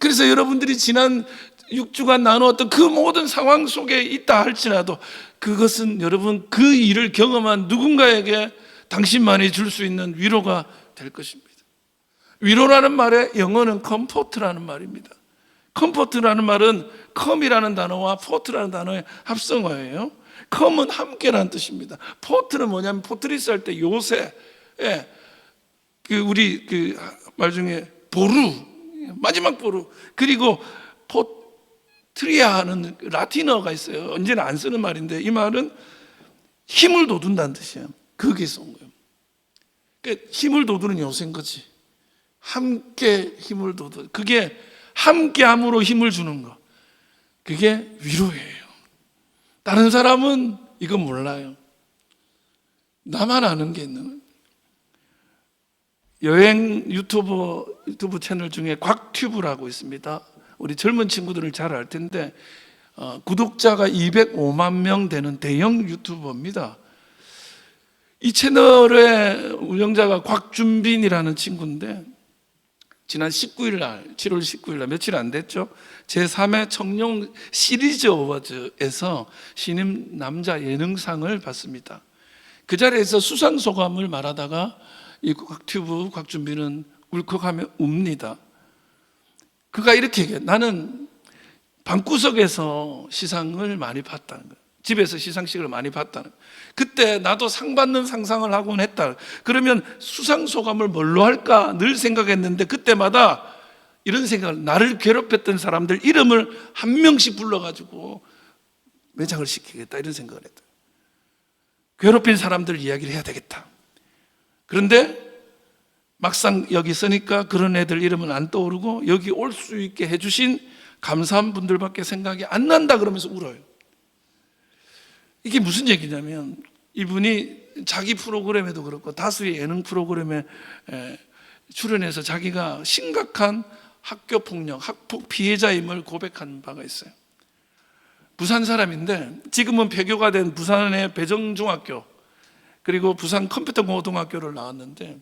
그래서 여러분들이 지난 6주간 나누었던 그 모든 상황 속에 있다 할지라도 그것은 여러분 그 일을 경험한 누군가에게 당신만이 줄 수 있는 위로가 될 것입니다. 위로라는 말의 영어는 컴포트라는 말입니다. 컴포트라는 말은 컴이라는 단어와 포트라는 단어의 합성어예요. 컴은 함께라는 뜻입니다. 포트는 뭐냐면 포트리스 할 때 요새, 그 우리 그 말 중에 보루, 마지막 보루, 그리고 포트리아 하는 라틴어가 있어요. 언제나 안 쓰는 말인데 이 말은 힘을 돋운다는 뜻이에요. 거기서 온 거예요. 그러니까 힘을 돋우는 요새인 거지. 함께 힘을 돋우, 그게 함께함으로 힘을 주는 거, 그게 위로예요. 다른 사람은 이거 몰라요. 나만 아는 게 있는 거예요. 여행 유튜브 채널 중에 곽튜브라고 있습니다. 우리 젊은 친구들은 잘 알 텐데 구독자가 205만 명 되는 대형 유튜버입니다. 이 채널의 운영자가 곽준빈이라는 친구인데 지난 19일 날 7월 19일 날 며칠 안 됐죠. 제3회 청룡 시리즈 어워즈에서 신인 남자 예능상을 받습니다. 그 자리에서 수상 소감을 말하다가 이 곽튜브 곽준빈은 울컥하며 웁니다. 그가 이렇게 얘기해요. 나는 방구석에서 시상을 많이 봤다는 거예요. 집에서 시상식을 많이 봤다는 거예요. 그때 나도 상 받는 상상을 하곤 했다. 그러면 수상 소감을 뭘로 할까 늘 생각했는데 그때마다 이런 생각을, 나를 괴롭혔던 사람들 이름을 한 명씩 불러가지고 매장을 시키겠다 이런 생각을 했다. 괴롭힌 사람들 이야기를 해야 되겠다. 그런데 막상 여기 있으니까 그런 애들 이름은 안 떠오르고 여기 올 수 있게 해주신 감사한 분들밖에 생각이 안 난다 그러면서 울어요. 이게 무슨 얘기냐면 이분이 자기 프로그램에도 그렇고 다수의 예능 프로그램에 출연해서 자기가 심각한 학교 폭력, 학폭 피해자임을 고백한 바가 있어요. 부산 사람인데 지금은 폐교가 된 부산의 배정중학교 그리고 부산 컴퓨터고등학교를 나왔는데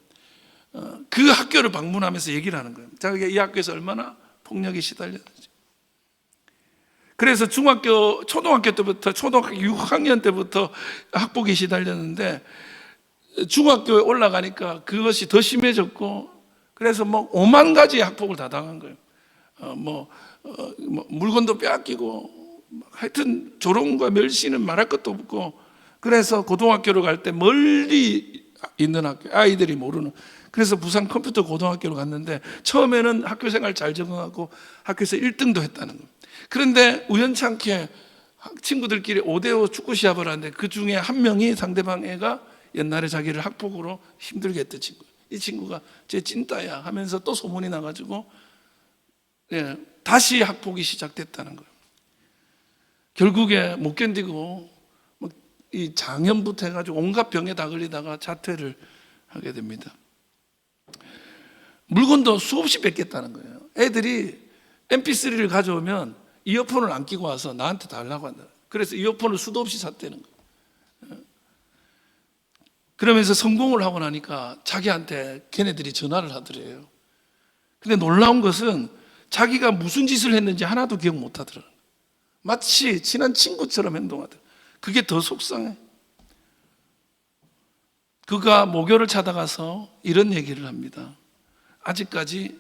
그 학교를 방문하면서 얘기를 하는 거예요. 자기가 이 학교에서 얼마나 폭력에 시달렸는지. 그래서 초등학교 때부터 초등학교 6학년 때부터 학폭에 시달렸는데 중학교에 올라가니까 그것이 더 심해졌고 그래서 뭐 5만 가지의 학폭을 다 당한 거예요. 물건도 빼앗기고 하여튼 조롱과 멸시는 말할 것도 없고 그래서 고등학교를 갈 때 멀리 있는 학교 아이들이 모르는 그래서 부산 컴퓨터 고등학교로 갔는데 처음에는 학교 생활 잘 적응하고 학교에서 1등도 했다는 거예요. 그런데 우연찮게 친구들끼리 5대5 축구 시합을 하는데 그 중에 한 명이 상대방 애가 옛날에 자기를 학폭으로 힘들게 했던 친구. 이 친구가 제 찐따야 하면서 또 소문이 나가지고 다시 학폭이 시작됐다는 거예요. 결국에 못 견디고 이 장염부터 해가지고 온갖 병에 다 걸리다가 자퇴를 하게 됩니다. 물건도 수없이 뺏겼다는 거예요. 애들이 mp3를 가져오면 이어폰을 안 끼고 와서 나한테 달라고 한다. 그래서 이어폰을 수도 없이 샀다는 거예요. 그러면서 성공을 하고 나니까 자기한테 걔네들이 전화를 하더래요. 근데 놀라운 것은 자기가 무슨 짓을 했는지 하나도 기억 못 하더라고요. 마치 친한 친구처럼 행동하더라고요. 그게 더 속상해. 그가 모교를 찾아가서 이런 얘기를 합니다. 아직까지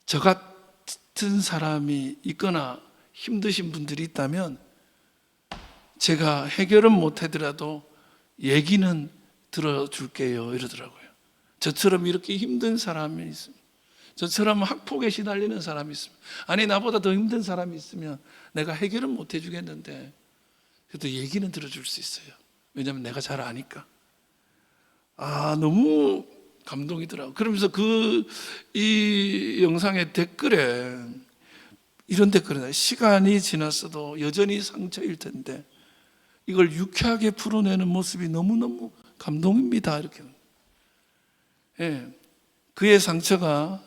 저 같은 사람이 있거나 힘드신 분들이 있다면 제가 해결은 못하더라도 얘기는 들어줄게요 이러더라고요. 저처럼 이렇게 힘든 사람이 있으면 저처럼 학폭에 시달리는 사람이 있으면 아니 나보다 더 힘든 사람이 있으면 내가 해결은 못 해주겠는데 그래도 얘기는 들어줄 수 있어요. 왜냐하면 내가 잘 아니까. 너무 감동이더라고요. 그러면서 이 영상의 댓글에 이런 댓글이 나요. 시간이 지났어도 여전히 상처일 텐데 이걸 유쾌하게 풀어내는 모습이 너무너무 감동입니다. 이렇게. 그의 상처가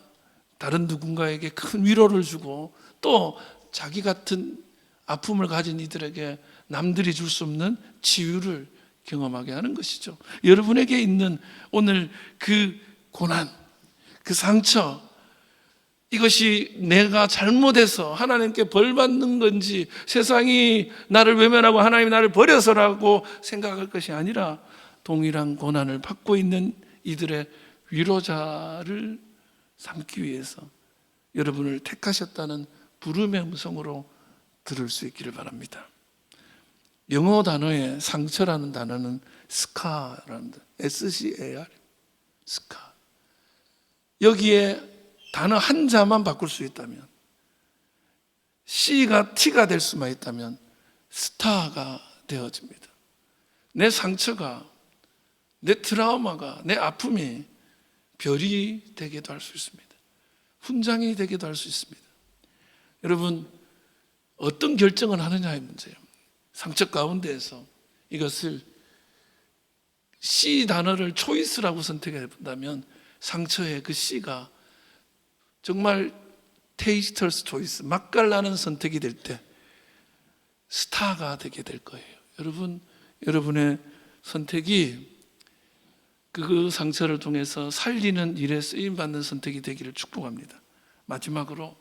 다른 누군가에게 큰 위로를 주고 또 자기 같은 아픔을 가진 이들에게 남들이 줄 수 없는 치유를 경험하게 하는 것이죠. 여러분에게 있는 오늘 그 고난, 그 상처, 이것이 내가 잘못해서 하나님께 벌 받는 건지 세상이 나를 외면하고 하나님이 나를 버려서라고 생각할 것이 아니라 동일한 고난을 받고 있는 이들의 위로자를 삼기 위해서 여러분을 택하셨다는 부름의 음성으로 들을 수 있기를 바랍니다. 영어 단어의 상처라는 단어는 scar라는 단어, SCAR, scar. 여기에 단어 한 자만 바꿀 수 있다면 C가 T가 될 수만 있다면 스타가 되어집니다. 내 상처가, 내 트라우마가, 내 아픔이 별이 되기도 할 수 있습니다. 훈장이 되기도 할 수 있습니다. 여러분 어떤 결정을 하느냐의 문제예요. 상처 가운데에서 이것을 C 단어를 초이스라고 선택해 본다면 상처의 그 C가 정말 테이스터스 초이스, 맛깔나는 선택이 될 때 스타가 되게 될 거예요. 여러분, 여러분의 선택이 그 상처를 통해서 살리는 일에 쓰임받는 선택이 되기를 축복합니다. 마지막으로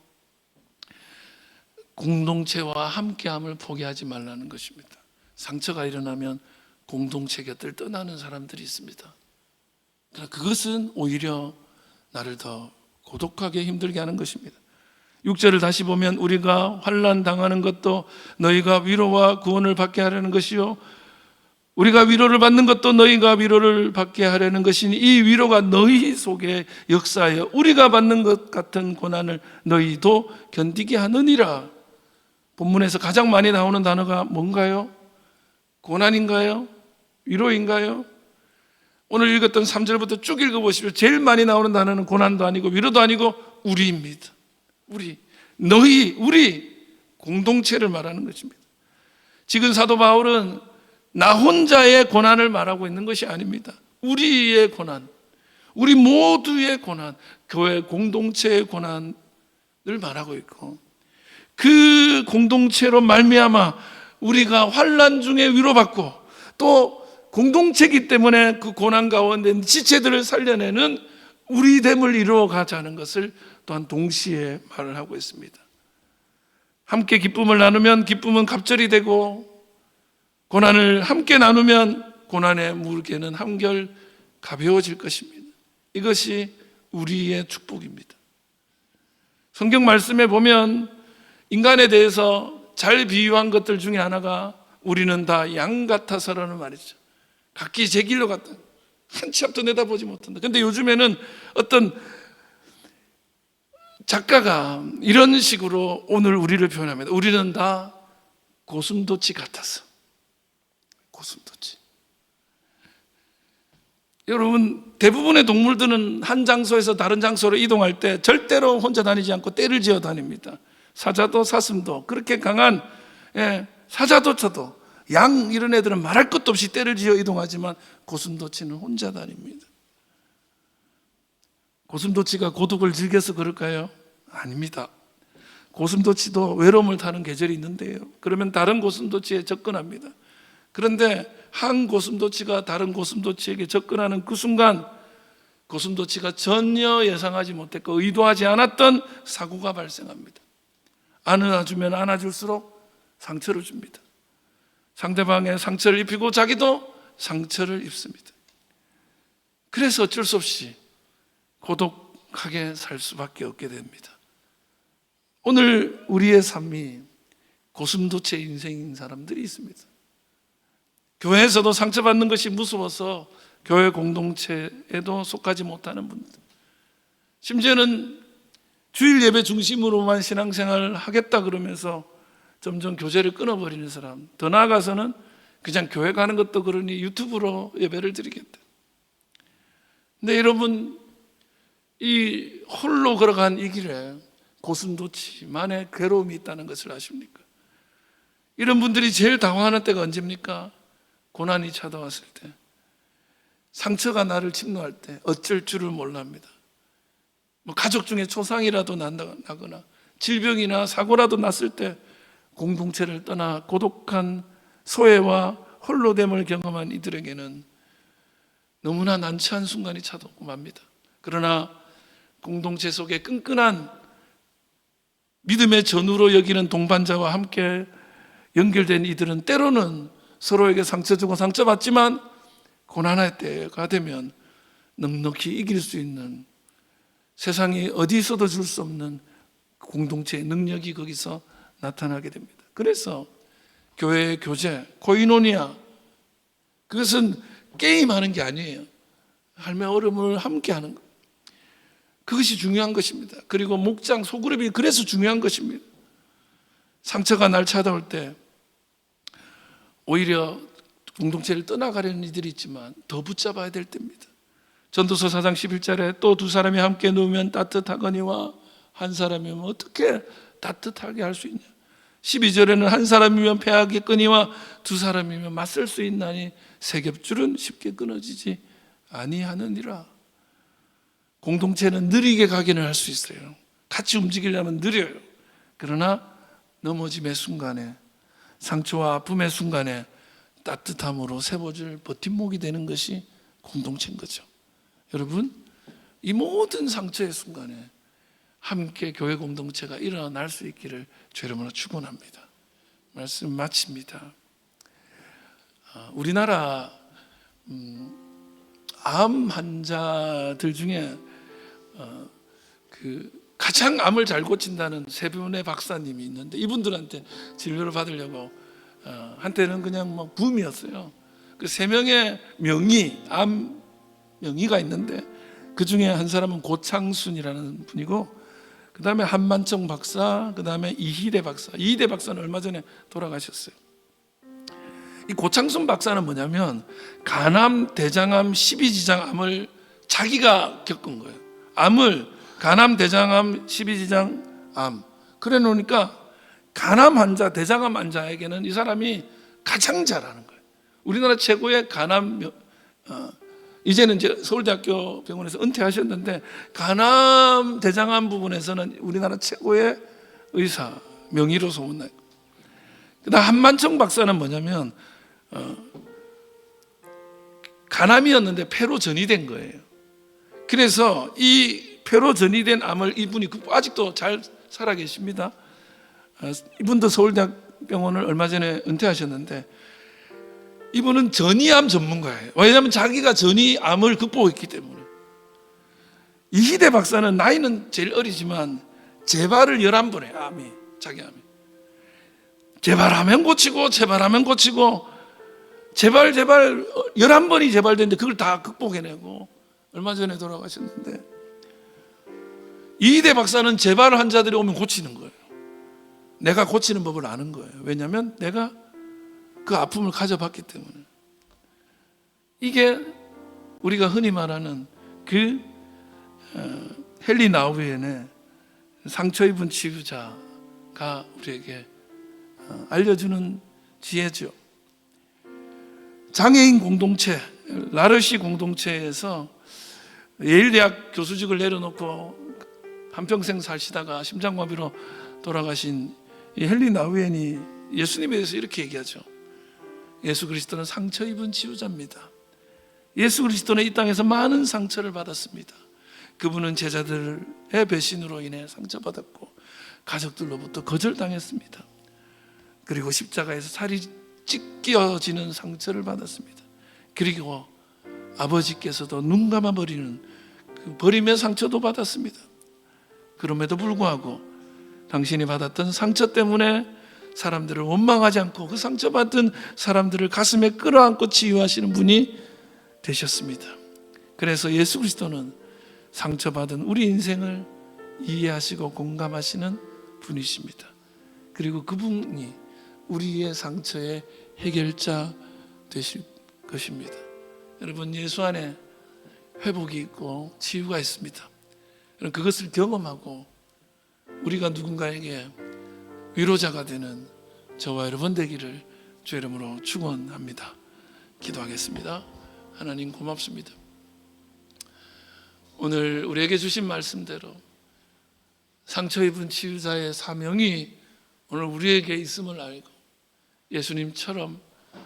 공동체와 함께함을 포기하지 말라는 것입니다. 상처가 일어나면 공동체 곁을 떠나는 사람들이 있습니다. 그러나 그것은 오히려 나를 더 고독하게 힘들게 하는 것입니다. 6절을 다시 보면 우리가 환난 당하는 것도 너희가 위로와 구원을 받게 하려는 것이요 우리가 위로를 받는 것도 너희가 위로를 받게 하려는 것이니 이 위로가 너희 속에 역사하여 우리가 받는 것 같은 고난을 너희도 견디게 하느니라. 본문에서 가장 많이 나오는 단어가 뭔가요? 고난인가요? 위로인가요? 오늘 읽었던 3절부터 쭉 읽어보시면 제일 많이 나오는 단어는 고난도 아니고 위로도 아니고 우리입니다. 우리, 너희, 우리 공동체를 말하는 것입니다. 지금 사도 바울은 나 혼자의 고난을 말하고 있는 것이 아닙니다. 우리의 고난, 우리 모두의 고난, 교회 공동체의 고난을 말하고 있고 그 공동체로 말미암아 우리가 환난 중에 위로받고 또 공동체이기 때문에 그 고난 가운데 지체들을 살려내는 우리됨을 이루어가자는 것을 또한 동시에 말을 하고 있습니다. 함께 기쁨을 나누면 기쁨은 갑절이 되고 고난을 함께 나누면 고난의 무게는 한결 가벼워질 것입니다. 이것이 우리의 축복입니다. 성경 말씀에 보면 인간에 대해서 잘 비유한 것들 중에 하나가 우리는 다 양 같아서라는 말이죠. 각기 제 길로 갔다. 한 치 앞도 내다보지 못한다. 근데 요즘에는 어떤 작가가 이런 식으로 오늘 우리를 표현합니다. 우리는 다 고슴도치 같아서. 고슴도치. 여러분, 대부분의 동물들은 한 장소에서 다른 장소로 이동할 때 절대로 혼자 다니지 않고 떼를 지어 다닙니다. 사자도 사슴도 그렇게 강한 사자도쳐도 양 이런 애들은 말할 것도 없이 떼를 지어 이동하지만 고슴도치는 혼자 다닙니다. 고슴도치가 고독을 즐겨서 그럴까요? 아닙니다. 고슴도치도 외로움을 타는 계절이 있는데요. 그러면 다른 고슴도치에 접근합니다. 그런데 한 고슴도치가 다른 고슴도치에게 접근하는 그 순간 고슴도치가 전혀 예상하지 못했고 의도하지 않았던 사고가 발생합니다. 안아주면 안아줄수록 상처를 줍니다. 상대방의 상처를 입히고 자기도 상처를 입습니다. 그래서 어쩔 수 없이 고독하게 살 수밖에 없게 됩니다. 오늘 우리의 삶이 고슴도치 인생인 사람들이 있습니다. 교회에서도 상처받는 것이 무서워서 교회 공동체에도 속하지 못하는 분들, 심지어는 주일 예배 중심으로만 신앙생활을 하겠다 그러면서 점점 교제를 끊어버리는 사람, 더 나아가서는 그냥 교회 가는 것도 그러니 유튜브로 예배를 드리겠다. 근데 여러분, 이 홀로 걸어간 이 길에 고슴도치만의 괴로움이 있다는 것을 아십니까? 이런 분들이 제일 당황하는 때가 언제입니까? 고난이 찾아왔을 때, 상처가 나를 침노할 때 어쩔 줄을 몰랍니다. 가족 중에 초상이라도 나거나 질병이나 사고라도 났을 때 공동체를 떠나 고독한 소외와 홀로됨을 경험한 이들에게는 너무나 난처한 순간이 찾아오고 맙니다. 그러나 공동체 속에 끈끈한 믿음의 전우로 여기는 동반자와 함께 연결된 이들은 때로는 서로에게 상처 주고 상처받지만 고난의 때가 되면 넉넉히 이길 수 있는, 세상이 어디 있어도 줄 수 없는 공동체의 능력이 거기서 나타나게 됩니다. 그래서 교회의 교제, 코이노니아, 그것은 게임하는 게 아니에요. 삶의 어려움을 함께 하는 것, 그것이 중요한 것입니다. 그리고 목장, 소그룹이 그래서 중요한 것입니다. 상처가 날 찾아올 때 오히려 공동체를 떠나가려는 이들이 있지만 더 붙잡아야 될 때입니다. 전도서 4장 11절에 또 두 사람이 함께 누우면 따뜻하거니와 한 사람이면 어떻게 따뜻하게 할 수 있냐. 12절에는 한 사람이면 패하겠거니와 두 사람이면 맞설 수 있나니 세 겹줄은 쉽게 끊어지지 아니하느니라. 공동체는 느리게 가기는 할 수 있어요. 같이 움직이려면 느려요. 그러나 넘어짐의 순간에 상처와 아픔의 순간에 따뜻함으로 세워줄 버팀목이 되는 것이 공동체인 거죠. 여러분, 이 모든 상처의 순간에 함께 교회 공동체가 일어날 수 있기를 주 이름으로 축원합니다. 말씀 마칩니다. 우리나라 암 환자들 중에 가장 암을 잘 고친다는 세 분의 박사님이 있는데, 이분들한테 진료를 받으려고 한때는 그냥 뭐 붐이었어요. 그 세 명의 암 명의가 있는데, 그 중에 한 사람은 고창순이라는 분이고, 그 다음에 한만청 박사, 그 다음에 이희대 박사. 이희대 박사는 얼마 전에 돌아가셨어요. 이 고창순 박사는 뭐냐면 간암, 대장암, 12지장암을 자기가 겪은 거예요. 간암, 대장암, 12지장암 그래 놓으니까 간암 환자, 대장암 환자에게는 이 사람이 가장 잘하는 거예요. 우리나라 최고의 간암, 이제는 이제 서울대학교 병원에서 은퇴하셨는데, 간암, 대장암 부분에서는 우리나라 최고의 의사, 명의로 소문나요. 그다음 한만청 박사는 뭐냐면 간암이었는데 폐로 전이된 거예요. 그래서 이 폐로 전이된 암을 이분이 아직도 잘 살아 계십니다. 이분도 서울대학병원을 얼마 전에 은퇴하셨는데, 이분은 전이암 전문가예요. 왜냐하면 자기가 전이암을 극복했기 때문에. 이희대 박사는 나이는 제일 어리지만 재발을 11번 해요. 자기 암이 재발하면 고치고 재발하면 고치고 재발 11번이 재발됐는데 그걸 다 극복해내고 얼마 전에 돌아가셨는데, 이희대 박사는 재발 환자들이 오면 고치는 거예요. 내가 고치는 법을 아는 거예요. 왜냐하면 내가 그 아픔을 가져봤기 때문에. 이게 우리가 흔히 말하는 헨리 나우엔의 상처 입은 치유자가 우리에게 알려주는 지혜죠. 장애인 공동체, 라르시 공동체에서 예일대학 교수직을 내려놓고 한평생 살시다가 심장마비로 돌아가신 이 헨리 나우엔이 예수님에 대해서 이렇게 얘기하죠. 예수 그리스도는 상처 입은 치유자입니다. 예수 그리스도는 이 땅에서 많은 상처를 받았습니다. 그분은 제자들의 배신으로 인해 상처받았고 가족들로부터 거절당했습니다. 그리고 십자가에서 살이 찢겨지는 상처를 받았습니다. 그리고 아버지께서도 눈 감아버리는 그 버림의 상처도 받았습니다. 그럼에도 불구하고 당신이 받았던 상처 때문에 사람들을 원망하지 않고 그 상처받은 사람들을 가슴에 끌어안고 치유하시는 분이 되셨습니다. 그래서 예수 그리스도는 상처받은 우리 인생을 이해하시고 공감하시는 분이십니다. 그리고 그분이 우리의 상처의 해결자 되실 것입니다. 여러분, 예수 안에 회복이 있고 치유가 있습니다. 여러분, 그것을 경험하고 우리가 누군가에게 위로자가 되는 저와 여러분 되기를 주 이름으로 축원합니다. 기도하겠습니다. 하나님 고맙습니다. 오늘 우리에게 주신 말씀대로 상처 입은 치유자의 사명이 오늘 우리에게 있음을 알고 예수님처럼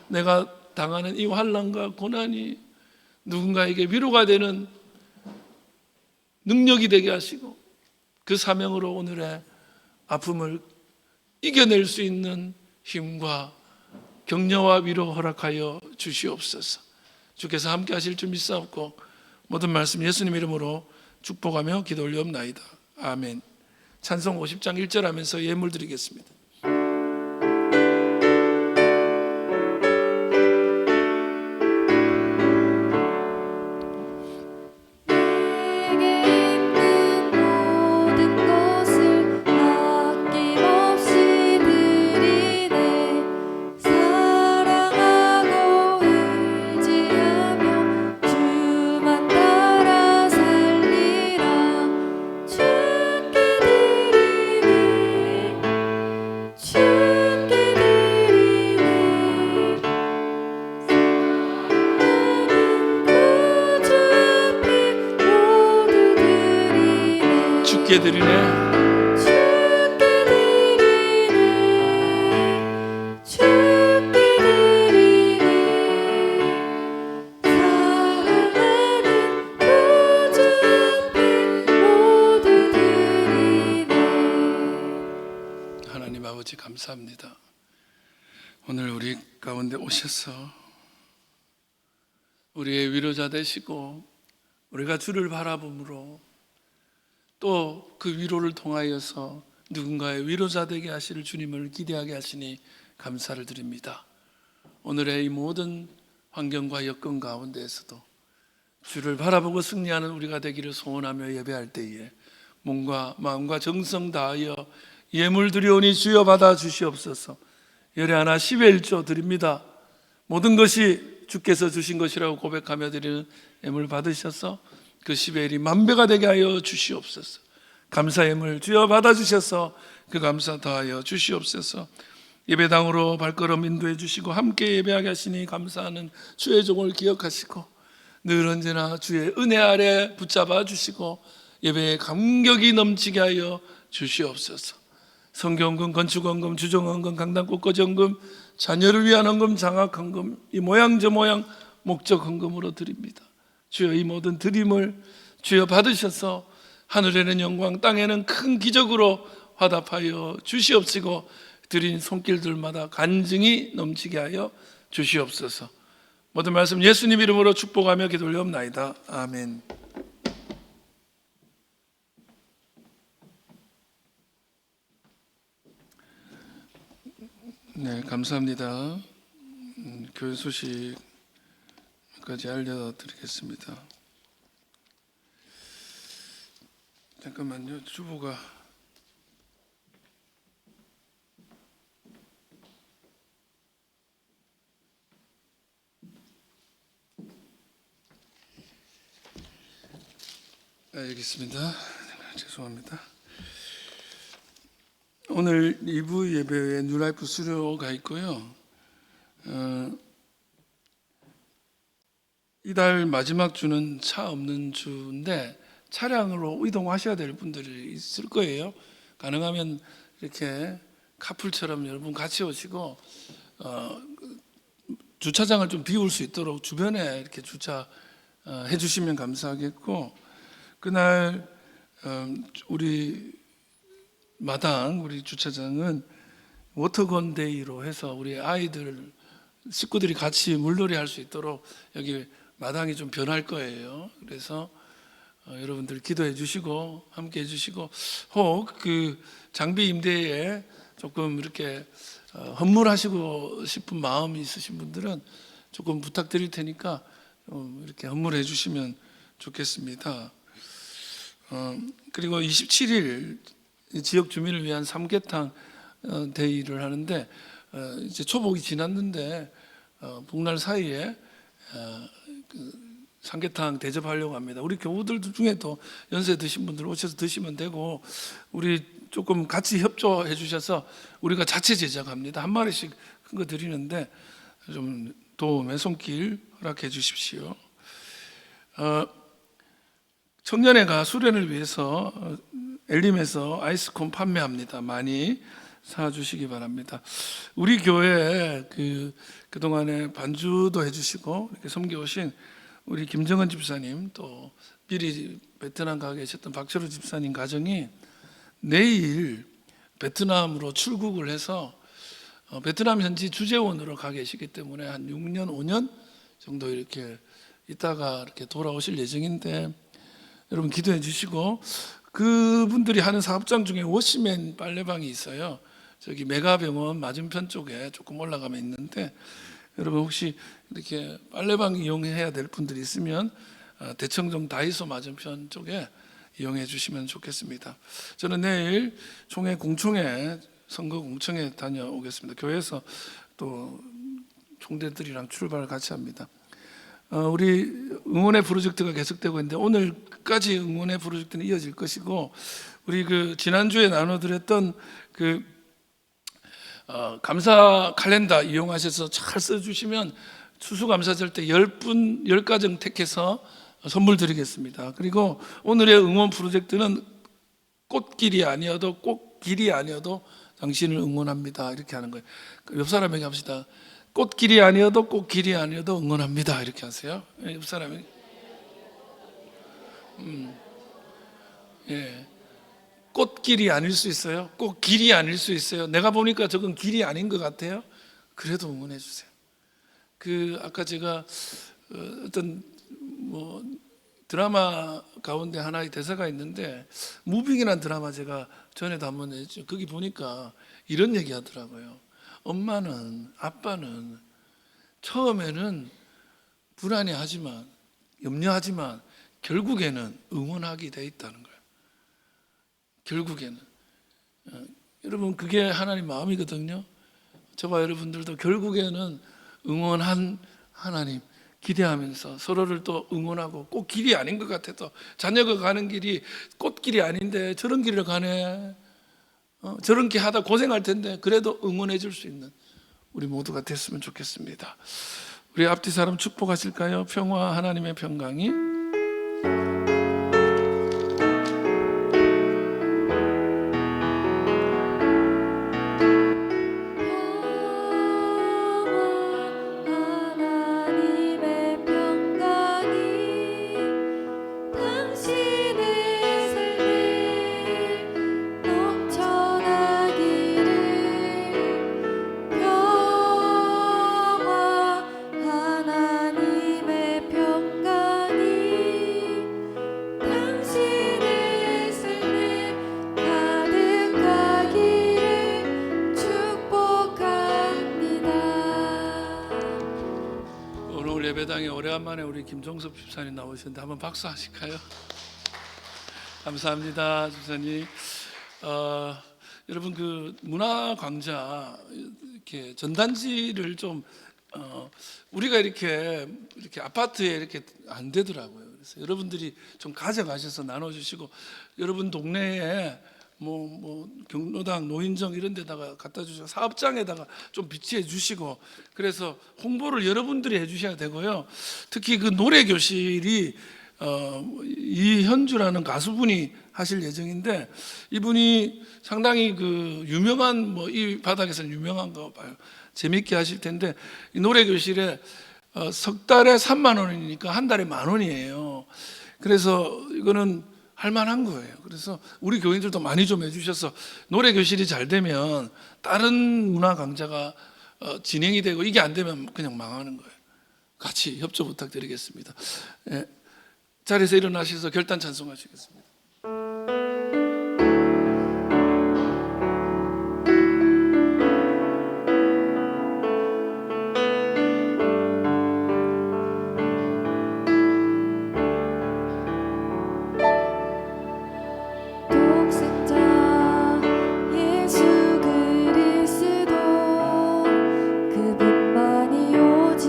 내가 당하는 이 환난과 고난이 누군가에게 위로가 되는 능력이 되게 하시고 그 사명으로 오늘의 아픔을 이겨낼 수 있는 힘과 격려와 위로 허락하여 주시옵소서. 주께서 함께 하실 줄 믿사옵고 모든 말씀 예수님 이름으로 축복하며 기도 올리옵나이다. 아멘. 찬송 50장 1절 하면서 예물 드리겠습니다. 주께 드리네. 주께 드리네. 아버지 감사합니다. 오늘 우리 가운데 오셔서 우리의 위로자 되시고 우리가 주를 바라봄으로 또 그 위로를 통하여서 누군가의 위로자 되게 하실 주님을 기대하게 하시니 감사를 드립니다. 오늘의 이 모든 환경과 여건 가운데에서도 주를 바라보고 승리하는 우리가 되기를 소원하며 예배할 때에 몸과 마음과 정성 다하여 예물 드리오니 주여 받아 주시옵소서. 열의 하나 10의 1조 드립니다. 모든 것이 주께서 주신 것이라고 고백하며 드리는 예물 받으셔서 그 10의 1이 만배가 되게 하여 주시옵소서. 감사 예물 주여 받아 주셔서 그 감사 다하여 주시옵소서. 예배당으로 발걸음 인도해 주시고 함께 예배하게 하시니 감사하는 주의 종을 기억하시고 늘 언제나 주의 은혜 아래 붙잡아 주시고 예배에 감격이 넘치게 하여 주시옵소서. 성경헌금, 건축헌금, 주정헌금, 강단꽃 거정금, 자녀를 위한 헌금, 장학헌금, 이 모양 저 모양 목적헌금으로 드립니다. 주여 이 모든 드림을 주여 받으셔서 하늘에는 영광, 땅에는 큰 기적으로 화답하여 주시옵시고 드린 손길들마다 간증이 넘치게 하여 주시옵소서. 모든 말씀 예수님 이름으로 축복하며 기도 올려옵나이다. 아멘. 네, 감사합니다. 교회 소식까지 알려드리겠습니다. 잠깐만요, 주보가 여기 있습니다. 죄송합니다. 오늘 2부 예배에 뉴라이프 수료가 있고요. 이달 마지막 주는 차 없는 주인데 차량으로 이동하셔야 될 분들이 있을 거예요. 가능하면 이렇게 카풀처럼 여러분 같이 오시고 주차장을 좀 비울 수 있도록 주변에 이렇게 주차해 주시면 감사하겠고, 그날 우리 마당, 우리 주차장은 워터건 데이로 해서 우리 아이들 식구들이 같이 물놀이 할 수 있도록 여기 마당이 좀 변할 거예요. 그래서 여러분들 기도해 주시고 함께 해 주시고, 혹 그 장비 임대에 조금 이렇게 헌물하시고 싶은 마음이 있으신 분들은 조금 부탁드릴 테니까 이렇게 헌물해 주시면 좋겠습니다. 그리고 27일 지역 주민을 위한 삼계탕 데이를 하는데 이제 초복이 지났는데 복날 사이에 삼계탕 대접하려고 합니다. 우리 교우들 중에도 연세 드신 분들 오셔서 드시면 되고, 우리 조금 같이 협조해 주셔서 우리가 자체 제작합니다. 한 마리씩 큰 거 드리는데 좀 도움의 손길 허락해 주십시오. 청년회가 수련을 위해서 엘림에서 아이스콘 판매합니다. 많이 사주시기 바랍니다. 우리 교회 그동안에 반주도 해주시고 이렇게 섬겨오신 우리 김정은 집사님, 또 미리 베트남 가 계셨던 박철호 집사님 가정이 내일 베트남으로 출국을 해서 베트남 현지 주재원으로 가 계시기 때문에 한 6년, 5년 정도 이렇게 있다가 이렇게 돌아오실 예정인데 여러분 기도해 주시고, 그분들이 하는 사업장 중에 워시맨 빨래방이 있어요. 저기 메가병원 맞은편 쪽에 조금 올라가면 있는데, 여러분 혹시 이렇게 빨래방 이용해야 될 분들이 있으면 대청정 다이소 맞은편 쪽에 이용해 주시면 좋겠습니다. 저는 내일 총회 공청회, 선거 공청회 다녀오겠습니다. 교회에서 또 총대들이랑 출발을 같이 합니다. 우리 응원의 프로젝트가 계속되고 있는데 오늘까지 응원의 프로젝트는 이어질 것이고, 우리 지난주에 나눠드렸던 감사 칼렌더 이용하셔서 잘 써주시면 추수감사절 때 10가정 택해서 선물 드리겠습니다. 그리고 오늘의 응원 프로젝트는 꽃길이 아니어도 꽃길이 아니어도 당신을 응원합니다, 이렇게 하는 거예요. 옆 사람에게 합시다. 꽃길이 아니어도 꽃길이 아니어도 응원합니다, 이렇게 하세요. 옆 사람에게. 예. 꽃 꽃길이 아닐 수 있어요. 꼭 길이 아닐 수 있어요. 내가 보니까 저건 길이 아닌 것 같아요. 그래도 응원해 주세요. 그 아까 제가 어떤 뭐 드라마 가운데 하나의 대사가 있는데, 무빙이라는 드라마 제가 전에도 한번 했죠. 거기 보니까 이런 얘기 하더라고요. 엄마는, 아빠는 처음에는 불안해하지만, 염려하지만 결국에는 응원하게 돼 있다는 거예요. 결국에는. 여러분, 그게 하나님 마음이거든요. 저와 여러분들도 결국에는 응원한 하나님 기대하면서 서로를 또 응원하고, 꼭 길이 아닌 것 같아도 자녀가 가는 길이 꽃길이 아닌데 저런 길을 가네, 저런 길 하다 고생할 텐데 그래도 응원해 줄 수 있는 우리 모두가 됐으면 좋겠습니다. 우리 앞뒤 사람 축복하실까요? 평화, 하나님의 평강이 하나님의 평강이 당신의 삶에 넘쳐나기를. 평화, 하나님의 평강이 당신의 삶에 가득하기를 축복합니다. 오늘 예배당에 오래간만에 우리 김종섭 집사님 나오셨는데 한번 박수 하실까요? 감사합니다, 집사님. 여러분, 그 문화 광자 이렇게 전단지를 좀 우리가 이렇게 아파트에 이렇게 안 되더라고요. 그래서 여러분들이 좀 가져가셔서 나눠주시고, 여러분 동네에 뭐 경로당, 노인정 이런 데다가 갖다 주시고, 사업장에다가 좀 비치해 주시고, 그래서 홍보를 여러분들이 해주셔야 되고요. 특히 그 노래 교실이 이현주라는 가수분이 하실 예정인데, 이분이 상당히 그 유명한, 뭐 이 바닥에서는 유명한 거 봐요. 재밌게 하실 텐데, 이 노래 교실에 석 달에 3만 원이니까 한 달에 10,000원이에요. 그래서 이거는 할 만한 거예요. 그래서 우리 교인들도 많이 좀 해주셔서 노래 교실이 잘 되면 다른 문화 강좌가 진행이 되고, 이게 안 되면 그냥 망하는 거예요. 같이 협조 부탁드리겠습니다. 예, 자리에서 일어나셔서 결단 찬송하시겠습니다. 독생자 예수 그리스도 그분만이 오직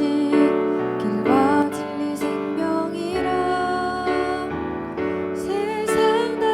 길과 진리 생명이라. 세상 다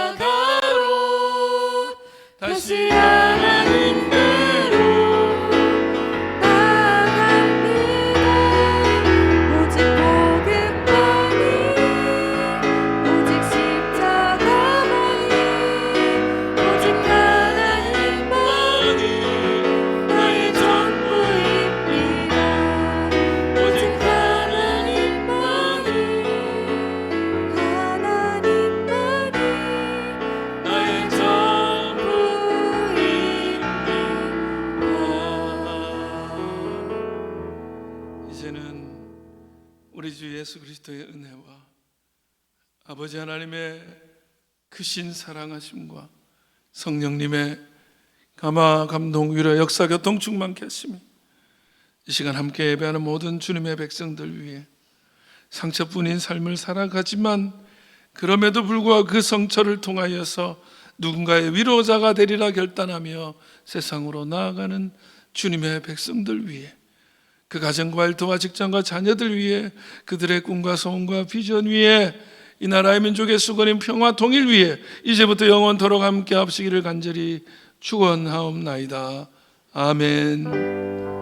십자가로 다시 하나님께로 나아갑니다. 오직 복음만이, 오직 십자가만이, 오직 하나님만이 나의 전부입니다. 오직 하나님만이, 하나님만이 나의 전부입니다. 이제는 우리 주 예수 그리스도의 은혜와 아버지 하나님의 크신 사랑하심과 성령님의 감화 감동 위로 역사 교통 충만케 하시며 이 시간 함께 예배하는 모든 주님의 백성들 위해 상처뿐인 삶을 살아가지만 그럼에도 불구하고 그 성처를 통하여서 누군가의 위로자가 되리라 결단하며 세상으로 나아가는 주님의 백성들 위해 그 가정과 일터와 직장과 자녀들 위해 그들의 꿈과 소원과 비전 위해 이 나라의 민족의 수건인 평화 통일 위해 이제부터 영원토록 함께 합시기를 간절히 축원하옵나이다. 아멘.